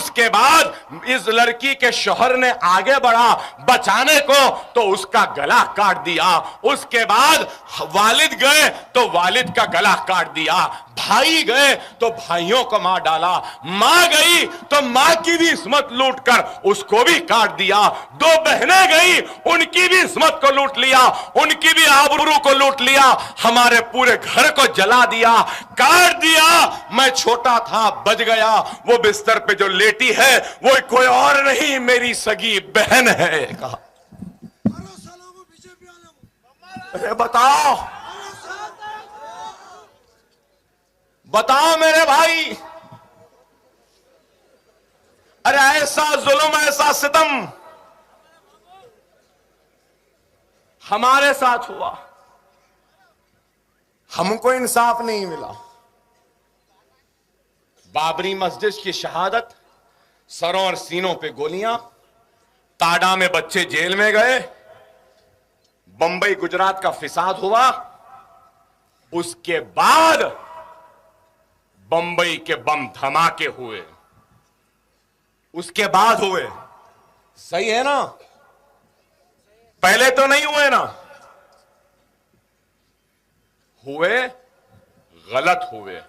उसके बाद इस लड़की के शौहर ने आगे बढ़ा बचाने को तो उसका गला काट दिया। उसके बाद वालिद गए तो वालिद का गला काट दिया। भाई गए तो भाइयों को मार डाला। मां गई तो मां की भी इस्मत लूट कर उसको भी काट दिया। दो बहनें गई, उनकी भी इस्मत को लूट लिया, उनकी भी आबरू को लूट लिया। हमारे पूरे घर को जला दिया, काट दिया। मैं छोटा था, बच गया। वो बिस्तर पे जो लेटी है वो कोई और नहीं, मेरी सगी बहन है। कहा अरे बताओ बताओ मेरे भाई, अरे ऐसा जुल्म, ऐसा सितम हमारे साथ हुआ, हमको इंसाफ नहीं मिला। बाबरी मस्जिद की शहादत, सरों और सीनों पे गोलियां, ताडा में बच्चे जेल में गए, बंबई गुजरात का फिसाद हुआ, उसके बाद बंबई के बम धमाके हुए, उसके बाद हुए। सही है ना? पहले तो नहीं हुए ना? हुए, गलत हुए,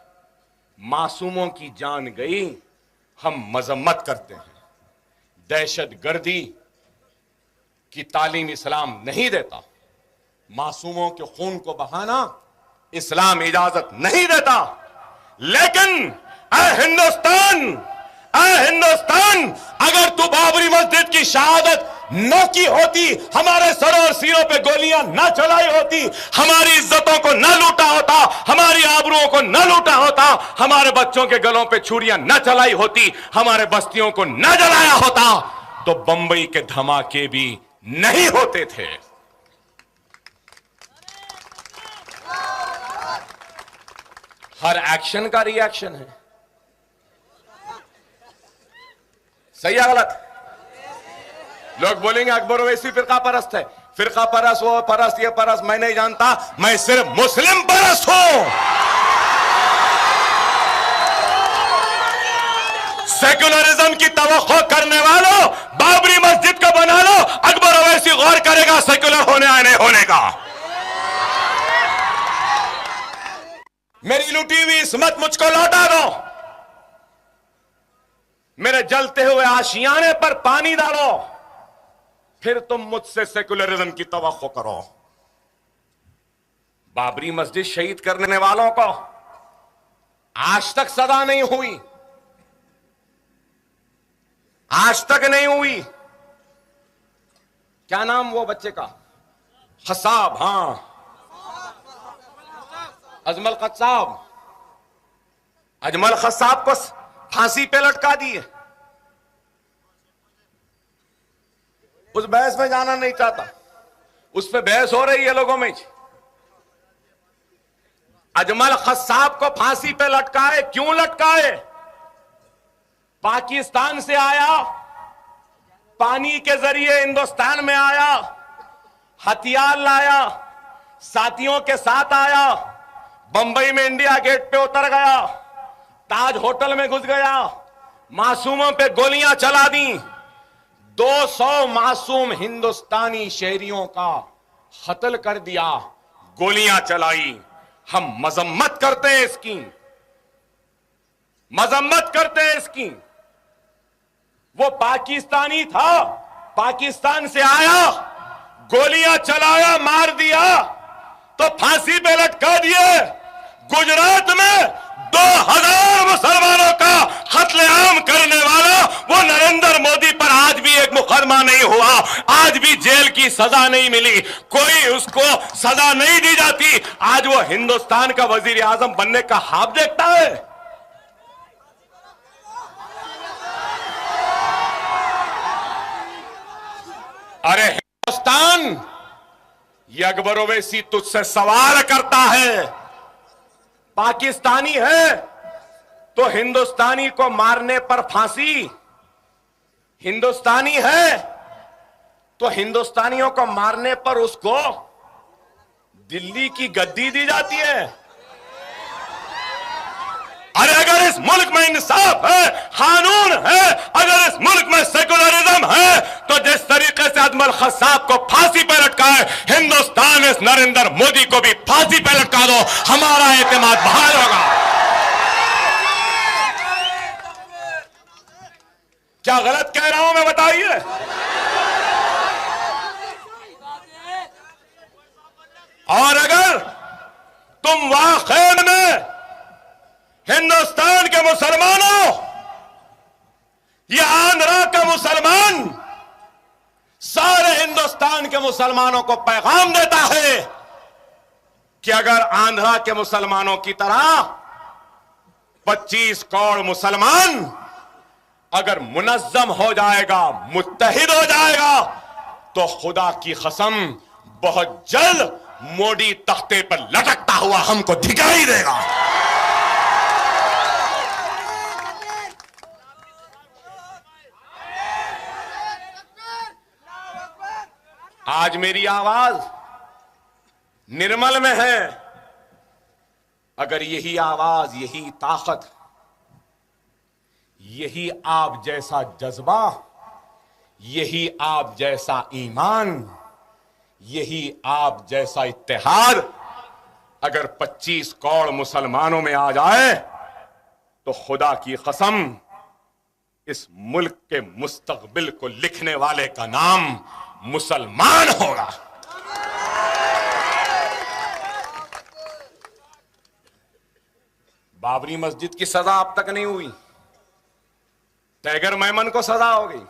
मासूमों की जान गई। हम मजम्मत करते हैं। दहशतगर्दी की तालीम इस्लाम नहीं देता। मासूमों के खून को बहाना इस्लाम इजाजत नहीं देता। लेकिन हिंदुस्तान, अगर तू बाबरी मस्जिद की शहादत न की होती, हमारे सरों और सीनों पे गोलियां न चलाई होती, हमारी इज्जतों को न लूटा होता, हमारी आबरूओं को न लूटा होता, हमारे बच्चों के गलों पे छुरियां न चलाई होती, हमारे बस्तियों को न जलाया होता, तो बंबई के धमाके भी नहीं होते थे। हर एक्शन का रिएक्शन है। सही है गलत? लोग बोलेंगे अकबर ओवैसी फिरका परस्त है। फिरका परस्त, वो परस्त, ये परस्त, मैं नहीं जानता। मैं सिर्फ मुस्लिम परस्त हूं। सेक्युलरिज्म की तवक्को करने वालों, बाबरी मस्जिद को बना लो, अकबर ओवैसी गौर करेगा सेक्युलर होने या नहीं होने का। मेरी लूटी हुई इस्मत मुझको लौटा दो। मेरे जलते हुए आशियाने पर पानी डालो, फिर तुम मुझसे सेक्युलरिज्म की तवक्को करो। बाबरी मस्जिद शहीद करने वालों को आज तक सजा नहीं हुई, आज तक नहीं हुई। क्या नाम वो बच्चे का? खसाब, हां, अजमल खसाब। अजमल खसाब को फांसी पे लटका दिए। उस बहस में जाना नहीं चाहता, उस पे बहस हो रही है लोगों में। अजमल खसाब को फांसी पे लटकाए, क्यों लटकाए? पाकिस्तान से आया, पानी के जरिए हिंदुस्तान में आया, हथियार लाया, साथियों के साथ आया, बंबई में इंडिया गेट पे उतर गया, ताज होटल में घुस गया, मासूमों पे गोलियां चला दी। 200 मासूम हिंदुस्तानी शहरियों का कत्ल कर दिया, गोलियां चलाई। हम मजम्मत करते हैं इसकी, मजम्मत करते हैं इसकी। वो पाकिस्तानी था, पाकिस्तान से आया, गोलियां चलाया, मार दिया, तो फांसी पे लटका दिए। गुजरात में 2000 मुसलमानों का कत्लेआम करने वाला वो नरेंद्र मोदी पर आज भी एक मुकदमा नहीं हुआ, आज भी जेल की सजा नहीं मिली, कोई उसको सजा नहीं दी जाती। आज वो हिंदुस्तान का वजीर आजम बनने का ख्वाब देखता है। अरे हिंदुस्तान, ये अकबर ओवैसी तुझसे सवाल करता है। पाकिस्तानी है तो हिंदुस्तानी को मारने पर फांसी, हिंदुस्तानी है तो हिंदुस्तानियों को मारने पर उसको दिल्ली की गद्दी दी जाती है। अरे अगर इस मुल्क में इंसाफ है, कानून है, अगर इस मुल्क में सेकुलरिज्म है, तो जिस तरीके से अजमल खसाब को फांसी पर लटकाए, हिंदुस्तान इस नरेंद्र मोदी को भी फांसी पर लटका दो, हमारा एतमाद बहाल होगा। क्या गलत कह रहा हूं मैं, बताइए। और अगर तुम वाकई में हिंदुस्तान के मुसलमानों या आंध्रा का मुसलमान सारे हिंदुस्तान के मुसलमानों को पैगाम देता है कि अगर आंध्रा के मुसलमानों की तरह 25 करोड़ मुसलमान अगर मुनज्जम हो जाएगा, मुत्तहिद हो जाएगा, तो खुदा की कसम बहुत जल्द मोदी तख्ते पर लटकता हुआ हमको दिखाई देगा। आज मेरी आवाज निर्मल में है। अगर यही आवाज, यही ताकत, यही आप जैसा जज्बा, यही आप जैसा ईमान, यही आप जैसा इत्तेहाद अगर 25 करोड़ मुसलमानों में आ जाए, तो खुदा की कसम इस मुल्क के मुस्तकबिल को लिखने वाले का नाम मुसलमान होगा। बाबरी मस्जिद की सजा अब तक नहीं हुई, टाइगर मेमन को सजा हो गई,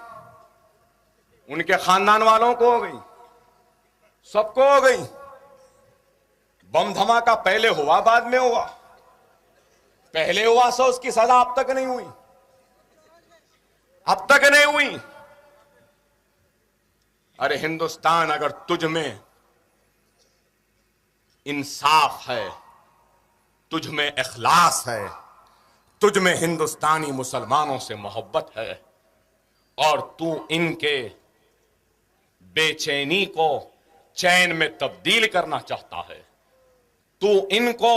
उनके खानदान वालों को हो गई, सबको हो गई। बम धमाका पहले हुआ, बाद में हुआ, पहले हुआ सो उसकी सजा अब तक नहीं हुई, अब तक नहीं हुई। अरे हिंदुस्तान, अगर तुझ में इंसाफ है, तुझ में इखलास है, तुझ में हिंदुस्तानी मुसलमानों से मोहब्बत है, और तू इनके बेचैनी को चैन में तब्दील करना चाहता है, तू इनको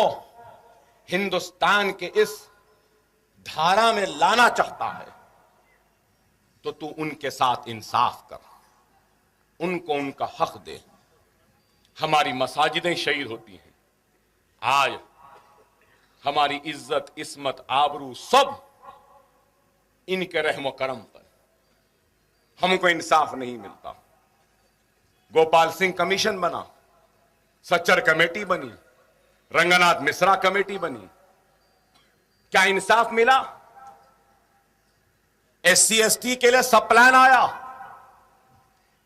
हिंदुस्तान के इस धारा में लाना चाहता है, तो तू उनके साथ इंसाफ कर, उनको उनका हक दे। हमारी मसाजिदें शहीद होती हैं, आज हमारी इज्जत, इस्मत, आबरू सब इनके रहम करम पर, हमको इंसाफ नहीं मिलता। गोपाल सिंह कमीशन बना, सच्चर कमेटी बनी, रंगनाथ मिश्रा कमेटी बनी, क्या इंसाफ मिला? SC ST के लिए सब प्लान आया,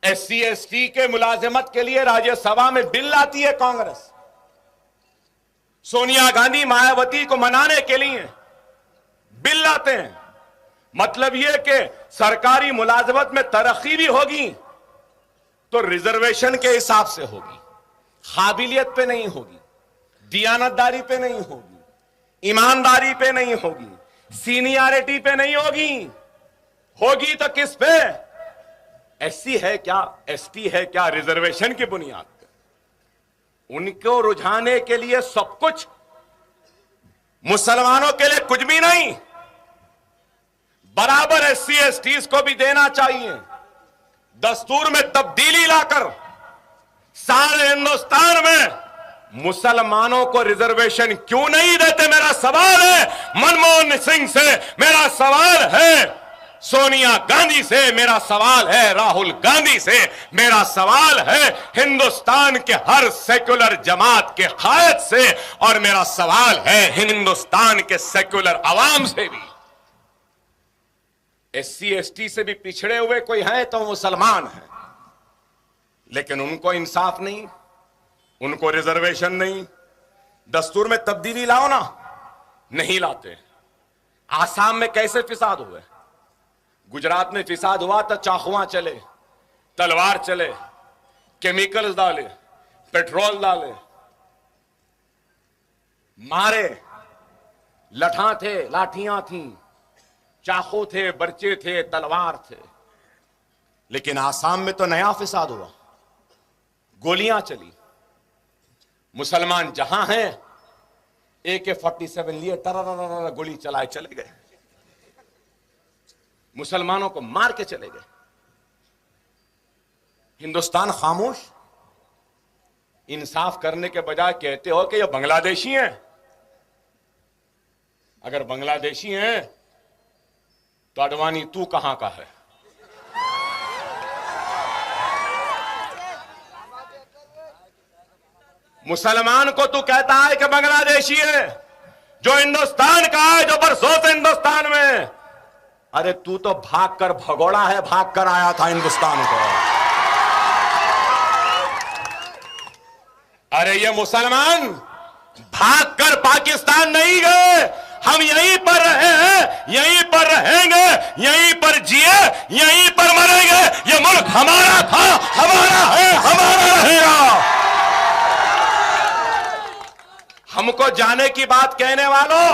SC ST के मुलाजिमत के लिए राज्यसभा में बिल लाती है कांग्रेस, सोनिया गांधी मायावती को मनाने के लिए बिल लाते हैं। मतलब यह कि सरकारी मुलाजिमत में तरक्की भी होगी तो रिजर्वेशन के हिसाब से होगी, काबिलियत पे नहीं होगी, दियानतदारी पे नहीं होगी, ईमानदारी पे नहीं होगी, सीनियरिटी पे नहीं होगी, होगी तो किस पे? SC है क्या, ST है क्या, रिजर्वेशन की बुनियाद पे। उनको रुझाने के लिए सब कुछ, मुसलमानों के लिए कुछ भी नहीं, बराबर SC STs को भी देना चाहिए। दस्तूर में तब्दीली लाकर सारे हिंदुस्तान में मुसलमानों को रिजर्वेशन क्यों नहीं देते, मेरा सवाल है। मनमोहन सिंह से मेरा सवाल है, सोनिया गांधी से मेरा सवाल है, राहुल गांधी से मेरा सवाल है, हिंदुस्तान के हर सेक्युलर जमात के कायद से, और मेरा सवाल है हिंदुस्तान के सेक्युलर अवाम से भी। SC ST से भी पिछड़े हुए कोई हैं तो मुसलमान हैं, लेकिन उनको इंसाफ नहीं, उनको रिजर्वेशन नहीं। दस्तूर में तब्दीली लाओ ना, नहीं लाते। आसाम में कैसे फिसाद हुए, गुजरात में फिसाद हुआ तो चाकुआं चले, तलवार चले, केमिकल्स डाले, पेट्रोल डाले, मारे, लठा थे, लाठियां थी, चाकू थे, बर्चे थे, तलवार थे। लेकिन आसाम में तो नया फिसाद हुआ, गोलियां चली। मुसलमान जहां हैं AK-47 लिए टररररर गोली चलाए चले गए, मुसलमानों को मार के चले गए। हिंदुस्तान खामोश। इंसाफ करने के बजाय कहते हो कि ये बांग्लादेशी हैं। अगर बांग्लादेशी हैं तो अडवाणी तू कहां का है? मुसलमान को तू कहता है कि बांग्लादेशी है, जो हिंदुस्तान का है, जो बरसों से हिंदुस्तान में। अरे तू तो भागकर भगोड़ा है, भागकर आया था हिंदुस्तान को। अरे ये मुसलमान भागकर पाकिस्तान नहीं गए, हम यहीं पर रहे हैं, यहीं पर रहेंगे, यहीं पर जिए, यहीं पर मरेंगे। ये मुल्क हमारा था, हमारा है, हमारा रहेगा। हमको जाने की बात कहने वालों,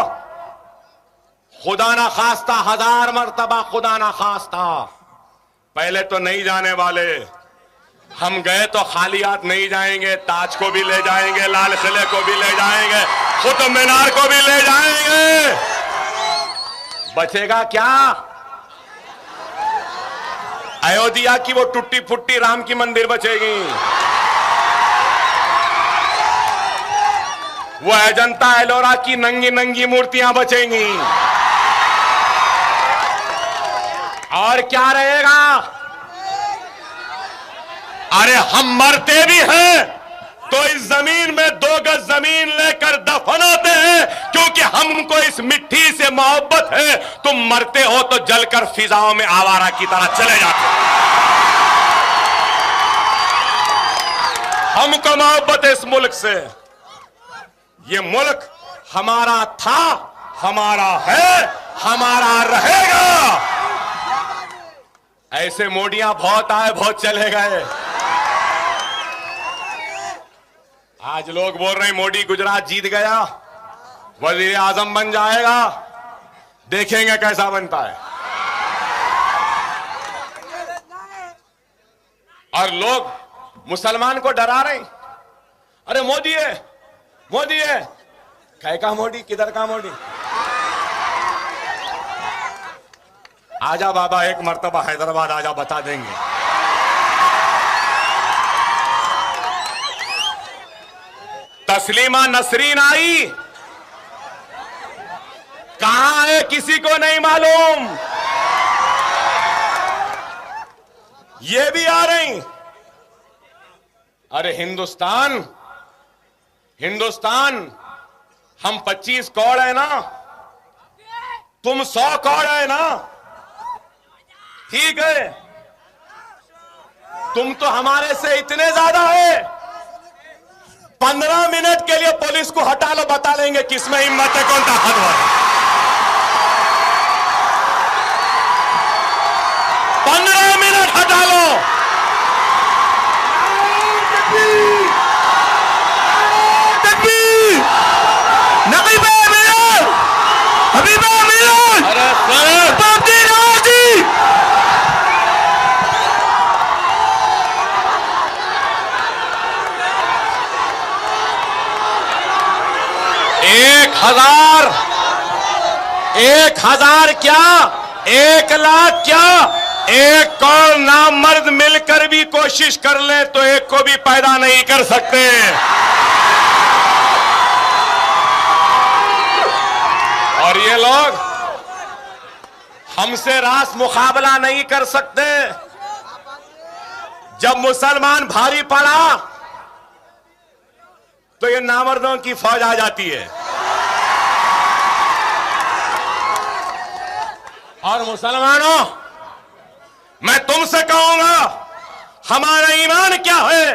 खुदा ना खास्ता, 1000 मर्तबा खुदा ना खास्ता, पहले तो नहीं जाने वाले। हम गए तो खाली हाथ नहीं जाएंगे, ताज को भी ले जाएंगे, लाल किले को भी ले जाएंगे, कुतुब मीनार को भी ले जाएंगे। बचेगा क्या? अयोध्या की वो टूटी फुट्टी राम की मंदिर बचेगी, वो अजंता एलोरा की नंगी नंगी मूर्तियां बचेंगी, और क्या रहेगा? अरे हम मरते भी हैं तो इस जमीन में 2 गज जमीन लेकर दफन होते हैं, क्योंकि हमको इस मिट्टी से मोहब्बत है। तुम मरते हो तो जलकर फिजाओं में आवारा की तरह चले जाते हो। हमको मोहब्बत है इस मुल्क से। ये मुल्क हमारा था, हमारा है, हमारा रहेगा। ऐसे मोडियां बहुत आए, बहुत चले गए। आज लोग बोल रहे हैं मोदी गुजरात जीत गया, वजीर आजम बन जाएगा। देखेंगे कैसा बनता है। और लोग मुसलमान को डरा रहे हैं। अरे मोदी है, मोदी है। कहे का मोदी? किधर का मोदी? आजा बाबा, एक मर्तबा हैदराबाद आजा, बता देंगे। तस्लीमा नसरीन आई, कहां है किसी को नहीं मालूम। ये भी आ रही। अरे हिंदुस्तान, हिंदुस्तान, हम 25 करोड़ है ना, तुम 100 करोड़ है ना, ठीक है। तुम तो हमारे से इतने ज्यादा है। 15 मिनट के लिए पुलिस को हटा लो, बता लेंगे किसमें हिम्मत है, कौन ताकतवर है। 15 मिनट हटा लो। एक हजार क्या, 1 लाख क्या, 1 करोड़ नामर्द मिलकर भी कोशिश कर ले तो एक को भी पैदा नहीं कर सकते। और ये लोग हमसे रास मुकाबला नहीं कर सकते। जब मुसलमान भारी पड़ा तो ये नामर्दों की फौज आ जाती है। और मुसलमानों, मैं तुमसे कहूंगा, हमारा ईमान क्या है,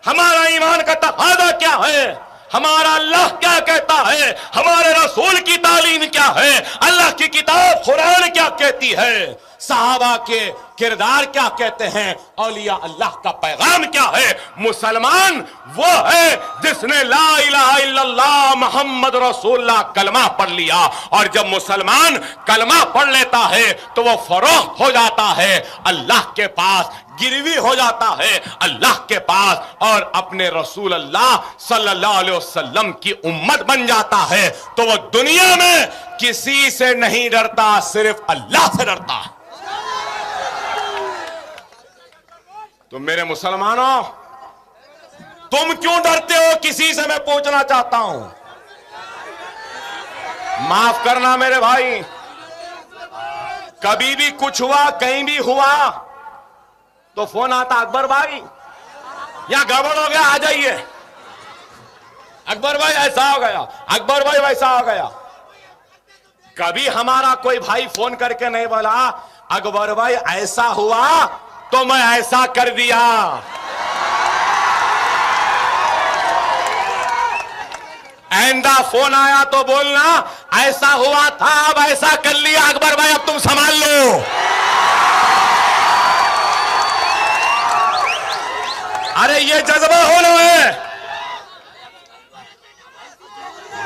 हमारा ईमान का तकाज़ा क्या है, हमारा अल्लाह क्या कहता है, हमारे रसूल की तालीम क्या है, अल्लाह की किताब कुरान क्या कहती है। सहाबा के किरदार क्या कहते हैं, औलिया अल्लाह का पैगाम क्या है। मुसलमान वो है जिसने ला इलाहा इल्लल्लाह मोहम्मद रसूलुल्लाह कलमा पढ़ लिया, और जब मुसलमान कलमा पढ़ लेता है तो वो फरोख्त हो जाता है अल्लाह के पास, गिरवी हो जाता है अल्लाह के पास, और अपने रसूल अल्लाह सल्लल्लाहु अलैहि वसल्लम की उम्मत बन जाता है। तो वो दुनिया में किसी से नहीं डरता, सिर्फ अल्लाह से डरता है। तो मेरे मुसलमानों, तुम क्यों डरते हो किसी से, मैं पूछना चाहता हूं। माफ करना मेरे भाई, कभी भी कुछ हुआ, कहीं भी हुआ तो फोन आता, अकबर भाई यहां गड़बड़ हो गया, आ जाइए। अकबर भाई ऐसा हो गया, अकबर भाई वैसा हो गया। कभी हमारा कोई भाई फोन करके नहीं बोला अकबर भाई ऐसा हुआ तो मैं ऐसा कर दिया। आइंदा फोन आया तो बोलना ऐसा हुआ था, अब ऐसा कर लिया अकबर भाई, अब तुम संभाल लो। अरे ये जज्बा होना है।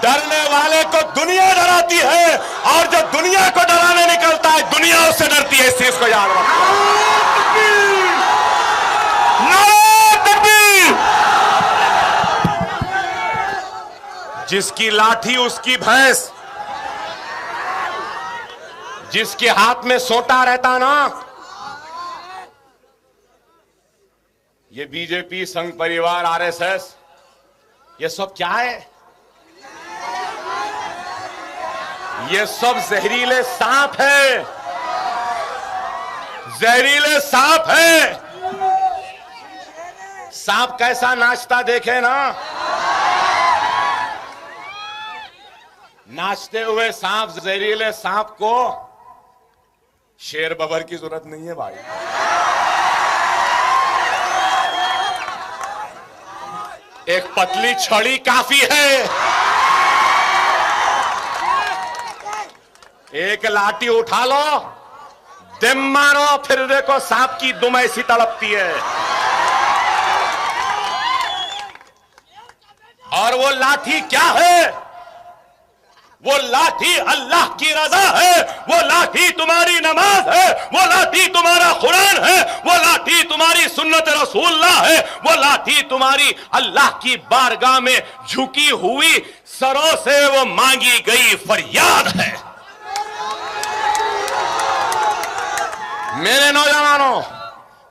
डरने वाले को दुनिया डराती है, और जो दुनिया को डराने निकलता है दुनिया उससे डरती है। इस चीज को याद रखो। जिसकी लाठी उसकी भैंस, जिसके हाथ में सोटा रहता ना, ये बीजेपी, संघ परिवार, आरएसएस, ये सब क्या है? ये सब जहरीले सांप है, जहरीले सांप है। सांप कैसा नाचता देखे ना, नाचते हुए सांप, जहरीले सांप को शेर बबर की जरूरत नहीं है भाई। एक पतली छड़ी काफी है, एक लाठी उठा लो, दिम मारो, फिर देखो सांप की दुम ऐसी तड़पती है। और वो लाठी क्या है? वो लाठी अल्लाह की रजा है, वो लाठी तुम्हारी नमाज है, वो लाठी तुम्हारा कुरान है, वो लाठी तुम्हारी सुन्नत रसूलुल्लाह है, वो लाठी तुम्हारी अल्लाह की बारगाह में झुकी हुई सरों से वो मांगी गई फरियाद है। मेरे नौजवानों,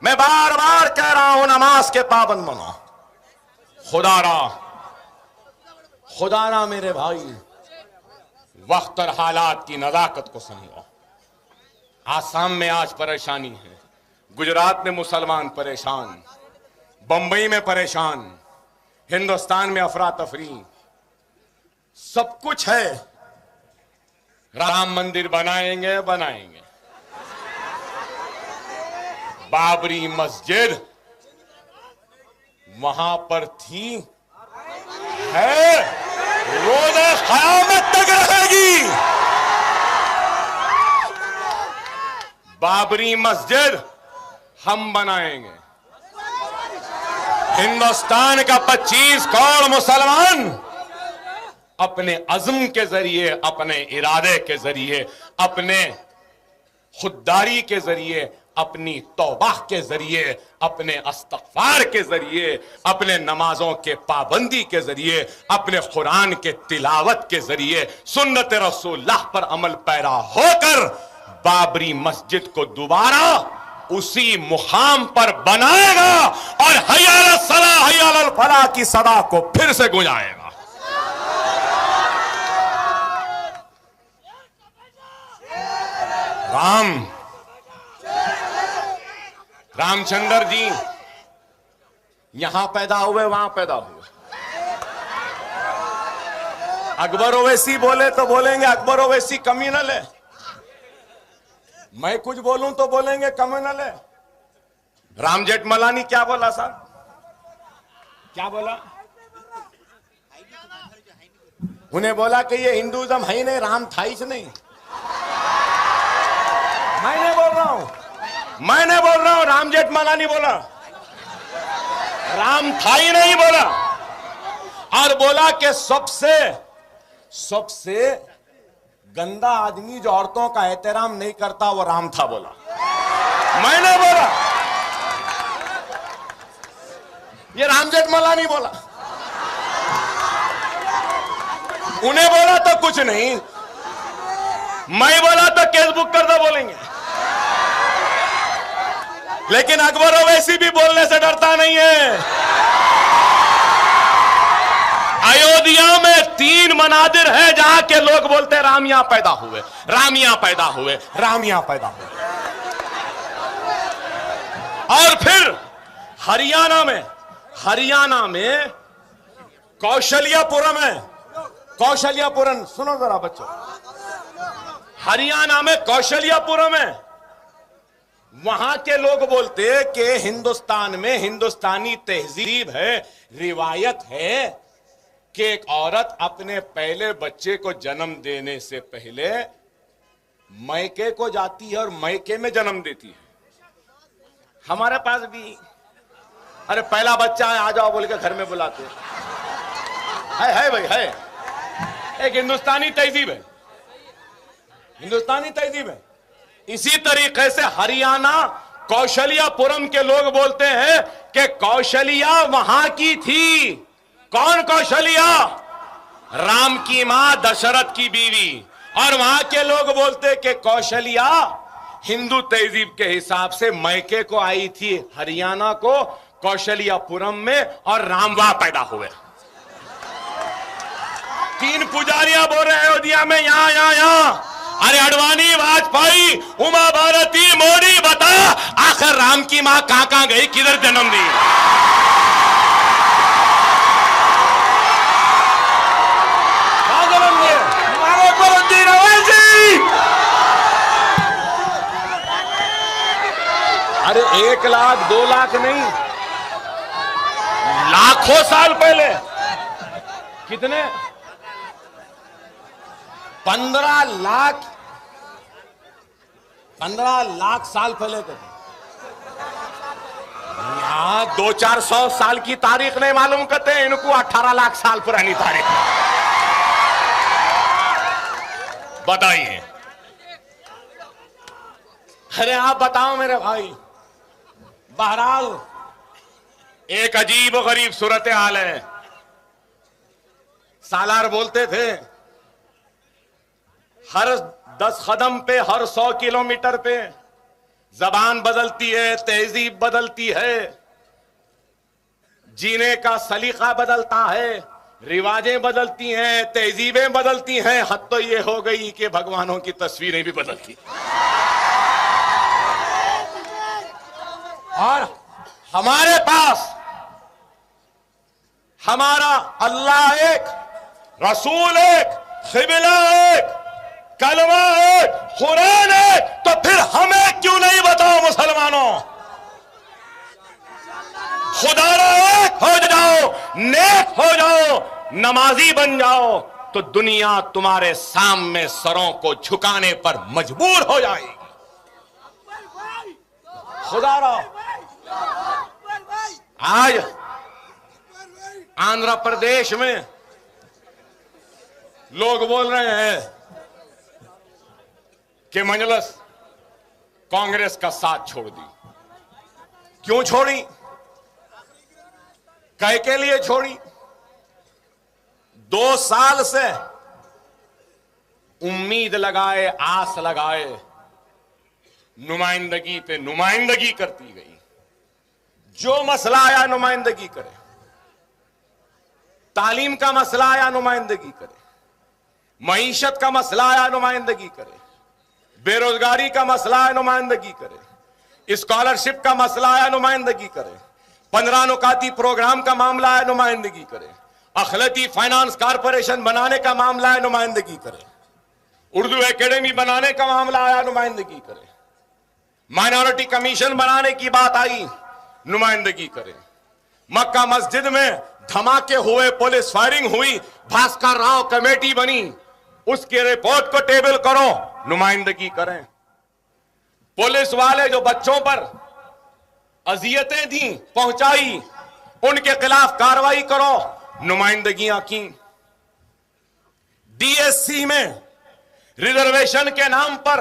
मैं बार बार कह रहा हूं, नमाज के पाबंद बनो। खुदारा मेरे भाई, वक्त और हालात की नजाकत को समझो। आसाम में आज परेशानी है, गुजरात में मुसलमान परेशान, बंबई में परेशान, हिंदुस्तान में अफरा तफरी, सब कुछ है। राम मंदिर बनाएंगे, बाबरी मस्जिद वहां पर थी, है, रोज़े क़यामत तक रहेगी। बाबरी मस्जिद हम बनाएंगे। हिंदुस्तान का 25 करोड़ मुसलमान अपने अज़्म के जरिए, अपने इरादे के जरिए, अपने खुददारी के जरिए, अपनी तौबा के जरिए, अपने इस्तग़फ़ार के जरिए, अपने नमाजों के पाबंदी के जरिए, अपने कुरान के तिलावत के जरिए, सुन्नत रसूलुल्लाह पर अमल पैरा होकर बाबरी मस्जिद को दोबारा उसी मुकाम पर बनाएगा और हय्या अलस सलाह हय्या अलल फलाह की सदा को फिर से गुंजाएगा। रामचंद्र जी यहां पैदा हुए, वहां पैदा हुए। अकबर ओवैसी बोले तो बोलेंगे अकबर ओवैसी कम्युनल है, मैं कुछ बोलूं तो बोलेंगे कम्युनल है। राम जेठमलानी क्या बोला साहब, क्या बोला? उन्हें बोला कि ये हिंदुइज्म है ही नहीं, राम था ही नहीं। मैं नहीं बोल रहा हूं, मैंने बोल रहा हूं, राम जेठमलानी बोला, राम था ही नहीं बोला। और बोला कि सबसे गंदा आदमी जो औरतों का एहतराम नहीं करता वो राम था बोला, मैंने बोला, ये राम जेठमलानी बोला। उन्हें बोला तो कुछ नहीं, मैं बोला तो केस बुक कर दो बोलेंगे। लेकिन अकबर ओवैसी भी बोलने से डरता नहीं है। अयोध्या में 3 मनादिर है जहां के लोग बोलते हैं राम यहां पैदा हुए, राम यहां पैदा हुए, राम यहां पैदा हुए। और फिर हरियाणा में कौशल्यापुरम है, कौशल्यापुरम, सुनो जरा बच्चों, हरियाणा में कौशल्यापुरम है। वहां के लोग बोलते कि हिंदुस्तान में हिंदुस्तानी तहजीब है, रिवायत है कि एक औरत अपने पहले बच्चे को जन्म देने से पहले मैके को जाती है और मैके में जन्म देती है। हमारे पास भी अरे पहला बच्चा है आ जाओ बोल के घर में बुलाते है भाई, है एक हिंदुस्तानी तहजीब है, हिंदुस्तानी तहजीब है। इसी तरीके से हरियाणा कौशल्यापुरम के लोग बोलते हैं कि कौशल्या वहां की थी। कौन कौशल्या? राम की मां दशरथ की बीवी। और वहां के लोग बोलते कि कौशल्या हिंदू तहजीब के हिसाब से मैके को आई थी हरियाणा को कौशल्यापुरम में, और राम वहां पैदा हुए। 3 पुजारियां बोल रहे हैं अयोध्या में, यहां। अरे अडवाणी, वाजपेयी, उमा भारती, मोदी, बता आखिर राम की मां कहां गई, किधर जन्म दी? कहां जन्म दिए? हमारे गुरुद्दीन ओवैसी। अरे 1 लाख 2 लाख नहीं, लाखों साल पहले। कितने? 15 लाख साल पहले के। यहां 200-400 साल की तारीख नहीं मालूम करते हैं, इनको 18 लाख साल पुरानी तारीख बताइए। अरे आप बताओ मेरे भाई। बहरहाल एक अजीब गरीब सूरत हाल है। सालार बोलते थे हर 10 कदम पे, हर 100 किलोमीटर पे जबान बदलती है, तहजीब बदलती है, जीने का सलीका बदलता है, रिवाजें बदलती हैं, तहजीबें बदलती हैं। हद तो ये हो गई कि भगवानों की तस्वीरें भी बदलती। और हमारे पास हमारा अल्लाह एक, रसूल एक, क़िबला एक, कलमा एक, कुरान एक, तो फिर हमें क्यों नहीं बताओ मुसलमानों? खुदारा एक हो जाओ, नेक हो जाओ, नमाजी बन जाओ, तो दुनिया तुम्हारे सामने सरों को झुकाने पर मजबूर हो जाएगी। खुदारा आज आंध्र प्रदेश में लोग बोल रहे हैं कि मजलिस कांग्रेस का साथ छोड़ दी। क्यों छोड़ी? कह के लिए छोड़ी? 2 साल से उम्मीद लगाए, आस लगाए, नुमाइंदगी पे नुमाइंदगी करती गई। जो मसला आया नुमाइंदगी करे, तालीम का मसला आया नुमाइंदगी करे, मईशत का मसला आया नुमाइंदगी करे, बेरोजगारी का मसला आया नुमाइंदगी करे, स्कॉलरशिप का मसला आया नुमाइंदगी करे, 15 नुकाती प्रोग्राम का मामला आया नुमाइंदगी करे, अखिलती फाइनेंस कारपोरेशन बनाने का मामला आया नुमाइंदगी करे, उर्दू एकेडमी बनाने का मामला आया नुमाइंदगी करे, माइनॉरिटी कमीशन बनाने की बात आई नुमाइंदगी करे, मक्का मस्जिद में धमाके हुए, पुलिस फायरिंग हुई, भास्कर राव कमेटी बनी, उसके रिपोर्ट को टेबल करो, नुमाइंदगी करें। पुलिस वाले जो बच्चों पर अजियतें दी पहुंचाई, उनके खिलाफ कार्रवाई करो, नुमाइंदगियां की। डीएससी में रिजर्वेशन के नाम पर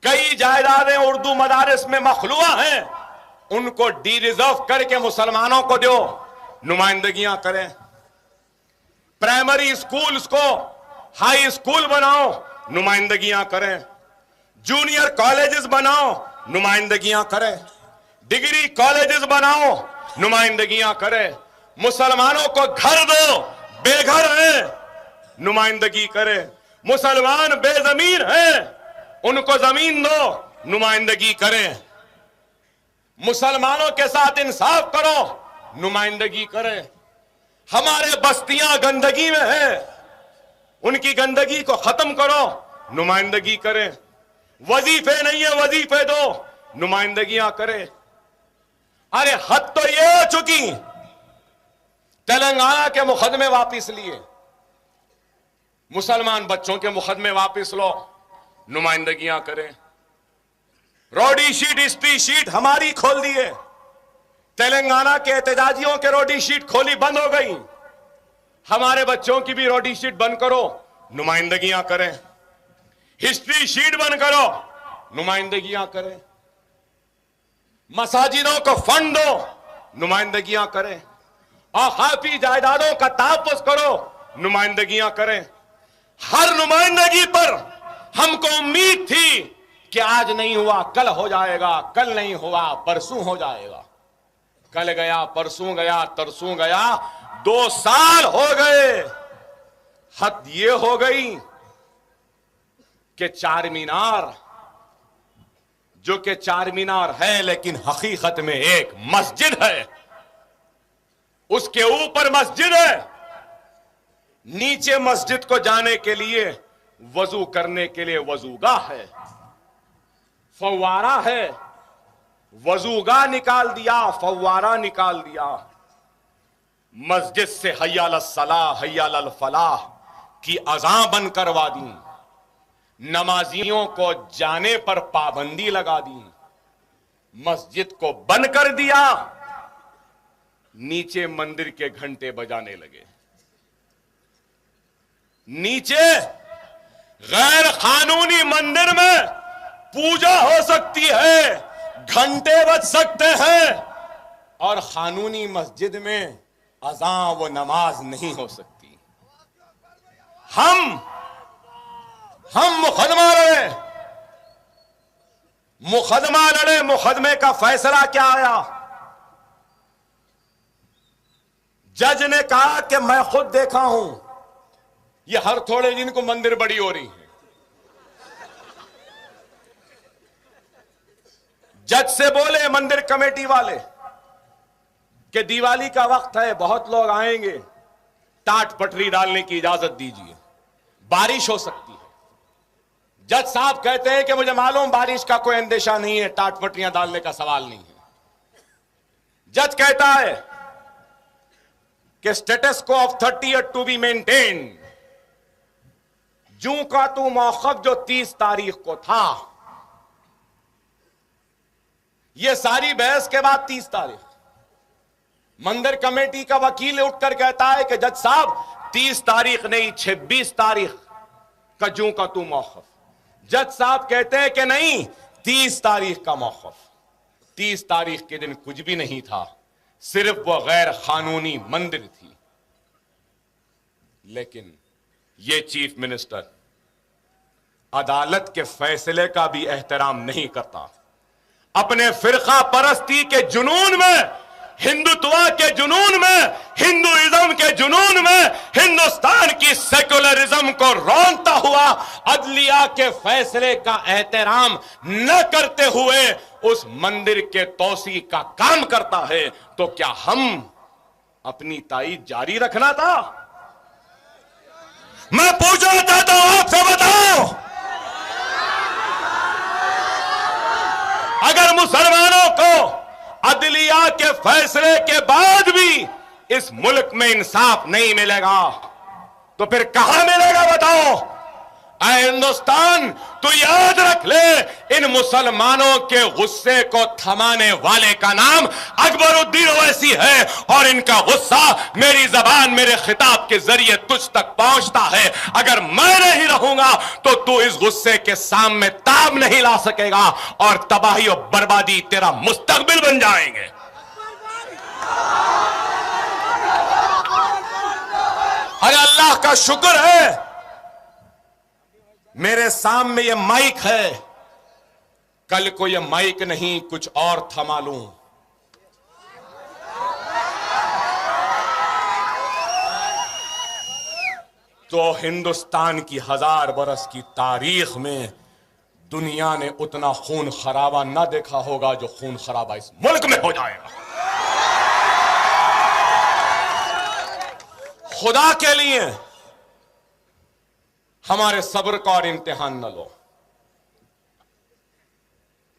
कई जायदादें उर्दू मदारिस में मखलूआ हैं, उनको डी रिजर्व करके मुसलमानों को दो, नुमाइंदगियां करें। प्राइमरी स्कूल्स को हाई स्कूल बनाओ, नुमाइंदगियां करें। जूनियर कॉलेजेस बनाओ, नुमाइंदगियां करें। डिग्री कॉलेजेस बनाओ, नुमाइंदगियां करें। मुसलमानों को घर दो, बेघर हैं, नुमाइंदगी करें। मुसलमान बेजमीन हैं, उनको जमीन दो, नुमाइंदगी करें। मुसलमानों के साथ इंसाफ करो, नुमाइंदगी करें। हमारे बस्तियां गंदगी में है, उनकी गंदगी को खत्म करो, नुमाइंदगी करें। वजीफे नहीं है, वजीफे दो, नुमाइंदगियां करें। अरे हद तो ये हो चुकी, तेलंगाना के मुकदमे वापिस लिए, मुसलमान बच्चों के मुकदमे वापिस लो, नुमाइंदगियां करें। रोडी शीट, हिस्ट्री शीट हमारी खोल दिए, तेलंगाना के एहतजाजियों के रोडी शीट खोली, बंद हो गई। हमारे बच्चों की भी रोडी शीट बंद करो, नुमाइंदगियां करें। हिस्ट्री शीट बंद करो, नुमाइंदगियां करें। मसाजिदों को फंड दो, नुमाइंदगियां करें। और खाफी जायदादों का तहफ्फुज़ करो, नुमाइंदगियां करें। हर नुमाइंदगी पर हमको उम्मीद थी कि आज नहीं हुआ कल हो जाएगा, कल नहीं हुआ परसों हो जाएगा। कल गया, परसों गया, तरसों गया, 2 साल हो गए। हद ये हो गई कि चार मीनार, जो कि चार मीनार है लेकिन हकीकत में एक मस्जिद है, उसके ऊपर मस्जिद है, नीचे मस्जिद को जाने के लिए वजू करने के लिए वजूगाह है, फव्वारा है, वजूगाह निकाल दिया, फव्वारा निकाल दिया। मस्जिद से हय्या अलस सलाह, हय्या अल फलाह की अज़ां बंद करवा दी, नमाजियों को जाने पर पाबंदी लगा दी, मस्जिद को बंद कर दिया, नीचे मंदिर के घंटे बजाने लगे। नीचे गैर कानूनी मंदिर में पूजा हो सकती है, घंटे बज सकते हैं, और कानूनी मस्जिद में अज़ां व नमाज नहीं हो सकती। हम मुकदमा लड़े, मुकदमे का फैसला क्या आया? जज ने कहा कि मैं खुद देखा हूं, ये हर थोड़े दिन को मंदिर बड़ी हो रही है। जज से बोले मंदिर कमेटी वाले कि दिवाली का वक्त है, बहुत लोग आएंगे, टाट पटरी डालने की इजाजत दीजिए, बारिश हो सकती है। जज साहब कहते हैं कि मुझे मालूम बारिश का कोई अंदेशा नहीं है, टाट पटरियां डालने का सवाल नहीं है। जज कहता है कि स्टेटस को of 30th to be maintain, जूं का तू मौकफ जो 30 तारीख को था, यह सारी बहस के बाद 30 तारीख मंदिर कमेटी का वकील उठकर कहता है कि जज साहब 30 तारीख नहीं 26 तारीख का जूं का तू मौकफ। जज साहब कहते हैं कि नहीं 30 तारीख का मौकफ। 30 तारीख के दिन कुछ भी नहीं था, सिर्फ वो गैर कानूनी मंदिर थी। लेकिन ये चीफ मिनिस्टर अदालत के फैसले का भी एहतराम नहीं करता। अपने फिरका परस्ती के जुनून में, हिंदुत्व के जुनून में, हिंदुइज्म के जुनून में हिंदुस्तान की सेक्युलरिज्म को रौंदता हुआ अदलिया के फैसले का एहतराम न करते हुए उस मंदिर के तौसी का काम करता है, तो क्या हम अपनी ताईद जारी रखना था? मैं पूछना चाहता हूं आपसे, बताओ, अगर मुसलमानों को अदलिया के फैसले के बाद भी इस मुल्क में इंसाफ नहीं मिलेगा तो फिर कहां मिलेगा? बताओ। ऐ हिंदुस्तान, तू याद रख ले, इन मुसलमानों के गुस्से को थमाने वाले का नाम अकबरुद्दीन ओवैसी है, और इनका गुस्सा मेरी जबान, मेरे खिताब के जरिए तुझ तक पहुंचता है। अगर मैं नहीं रहूंगा तो तू इस गुस्से के सामने ताब नहीं ला सकेगा, और तबाही और बर्बादी तेरा मुस्तकबिल बन जाएंगे। अरे अल्लाह का शुक्र है मेरे सामने ये माइक है, कल को ये माइक नहीं कुछ और था मालूम। तो हिंदुस्तान की 1000 बरस की तारीख में दुनिया ने उतना खून खराबा ना देखा होगा जो खून खराबा इस मुल्क में हो जाएगा। खुदा के लिए हमारे सब्र का और इम्तिहान न लो।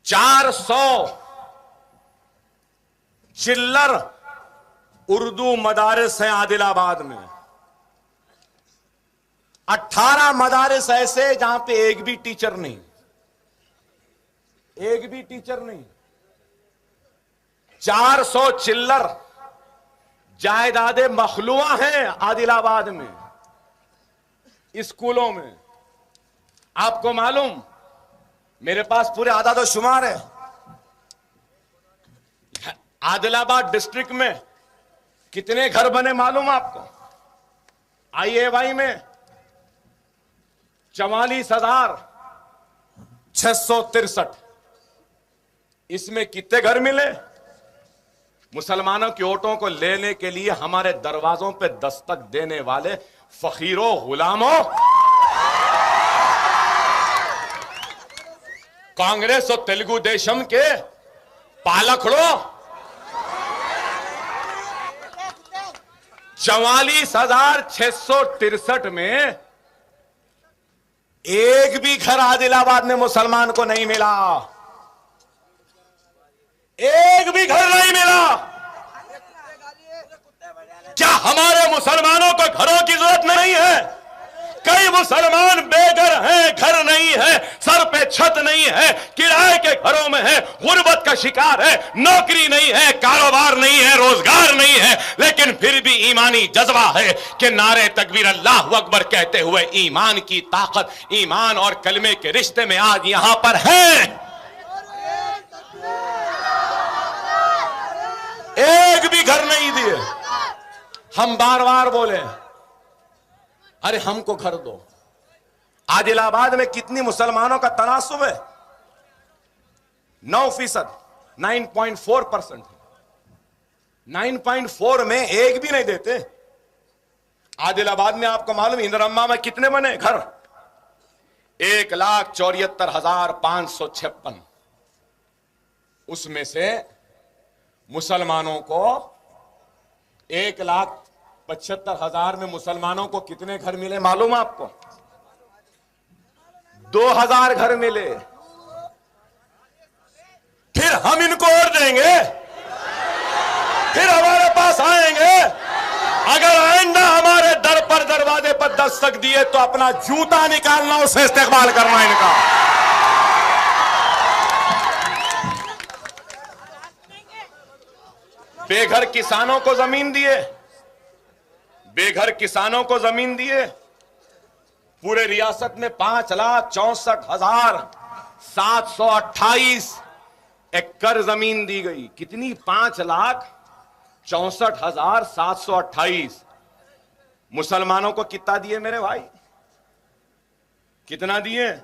400 चिल्लर उर्दू मदारिस हैं आदिलाबाद में। 18 मदारिस ऐसे जहां पे एक भी टीचर नहीं, एक भी टीचर नहीं। 400 चिल्लर जायदादे मखलूआ हैं आदिलाबाद में स्कूलों में। आपको मालूम, मेरे पास पूरे आदाद और शुमार है। आदिलाबाद डिस्ट्रिक्ट में कितने घर बने मालूम आपको? IAY में 44,663। इसमें कितने घर मिले? मुसलमानों की वोटों को लेने के लिए हमारे दरवाजों पे दस्तक देने वाले फकीरों, गुलामों, कांग्रेस और तेलुगु देशम के पालकड़ों, 44,663 में एक भी घर आदिलाबाद में मुसलमान को नहीं मिला। एक भी घर नहीं मिला। क्या हमारे मुसलमानों को घरों की जरूरत नहीं है? कई मुसलमान बेघर हैं, घर नहीं है, सर पे छत नहीं है, किराए के घरों में है, गुर्बत का शिकार है, नौकरी नहीं है, कारोबार नहीं है, रोजगार नहीं है, लेकिन फिर भी ईमानी जज्बा है कि नारे तकबीर अल्लाहु अकबर कहते हुए ईमान की ताकत, ईमान और कलमे के रिश्ते में आज यहां पर है। एक भी घर नहीं दिए। हम बार बार बोले अरे हमको घर दो। आदिलाबाद में कितनी मुसलमानों का तनासुब है? 9%, 9.4%। 9.4 में एक भी नहीं देते। आदिलाबाद में आपको मालूम इंदिरम्मा में कितने बने घर? 1,74,556। उसमें से मुसलमानों को 1,75,000 में मुसलमानों को कितने घर मिले मालूम आपको? 2,000 घर मिले। फिर हम इनको और देंगे, फिर हमारे पास आएंगे। अगर आइंदा हमारे दर पर दरवाजे पर दस्तक दिए तो अपना जूता निकालना, उसे इस्तेमाल करना इनका। बेघर किसानों को जमीन दिए, बेघर किसानों को जमीन दिए। पूरे रियासत में 5,64,728 एकड़ जमीन दी गई। कितनी? 5,64,728। मुसलमानों को कितना दिए मेरे भाई? कितना दिए?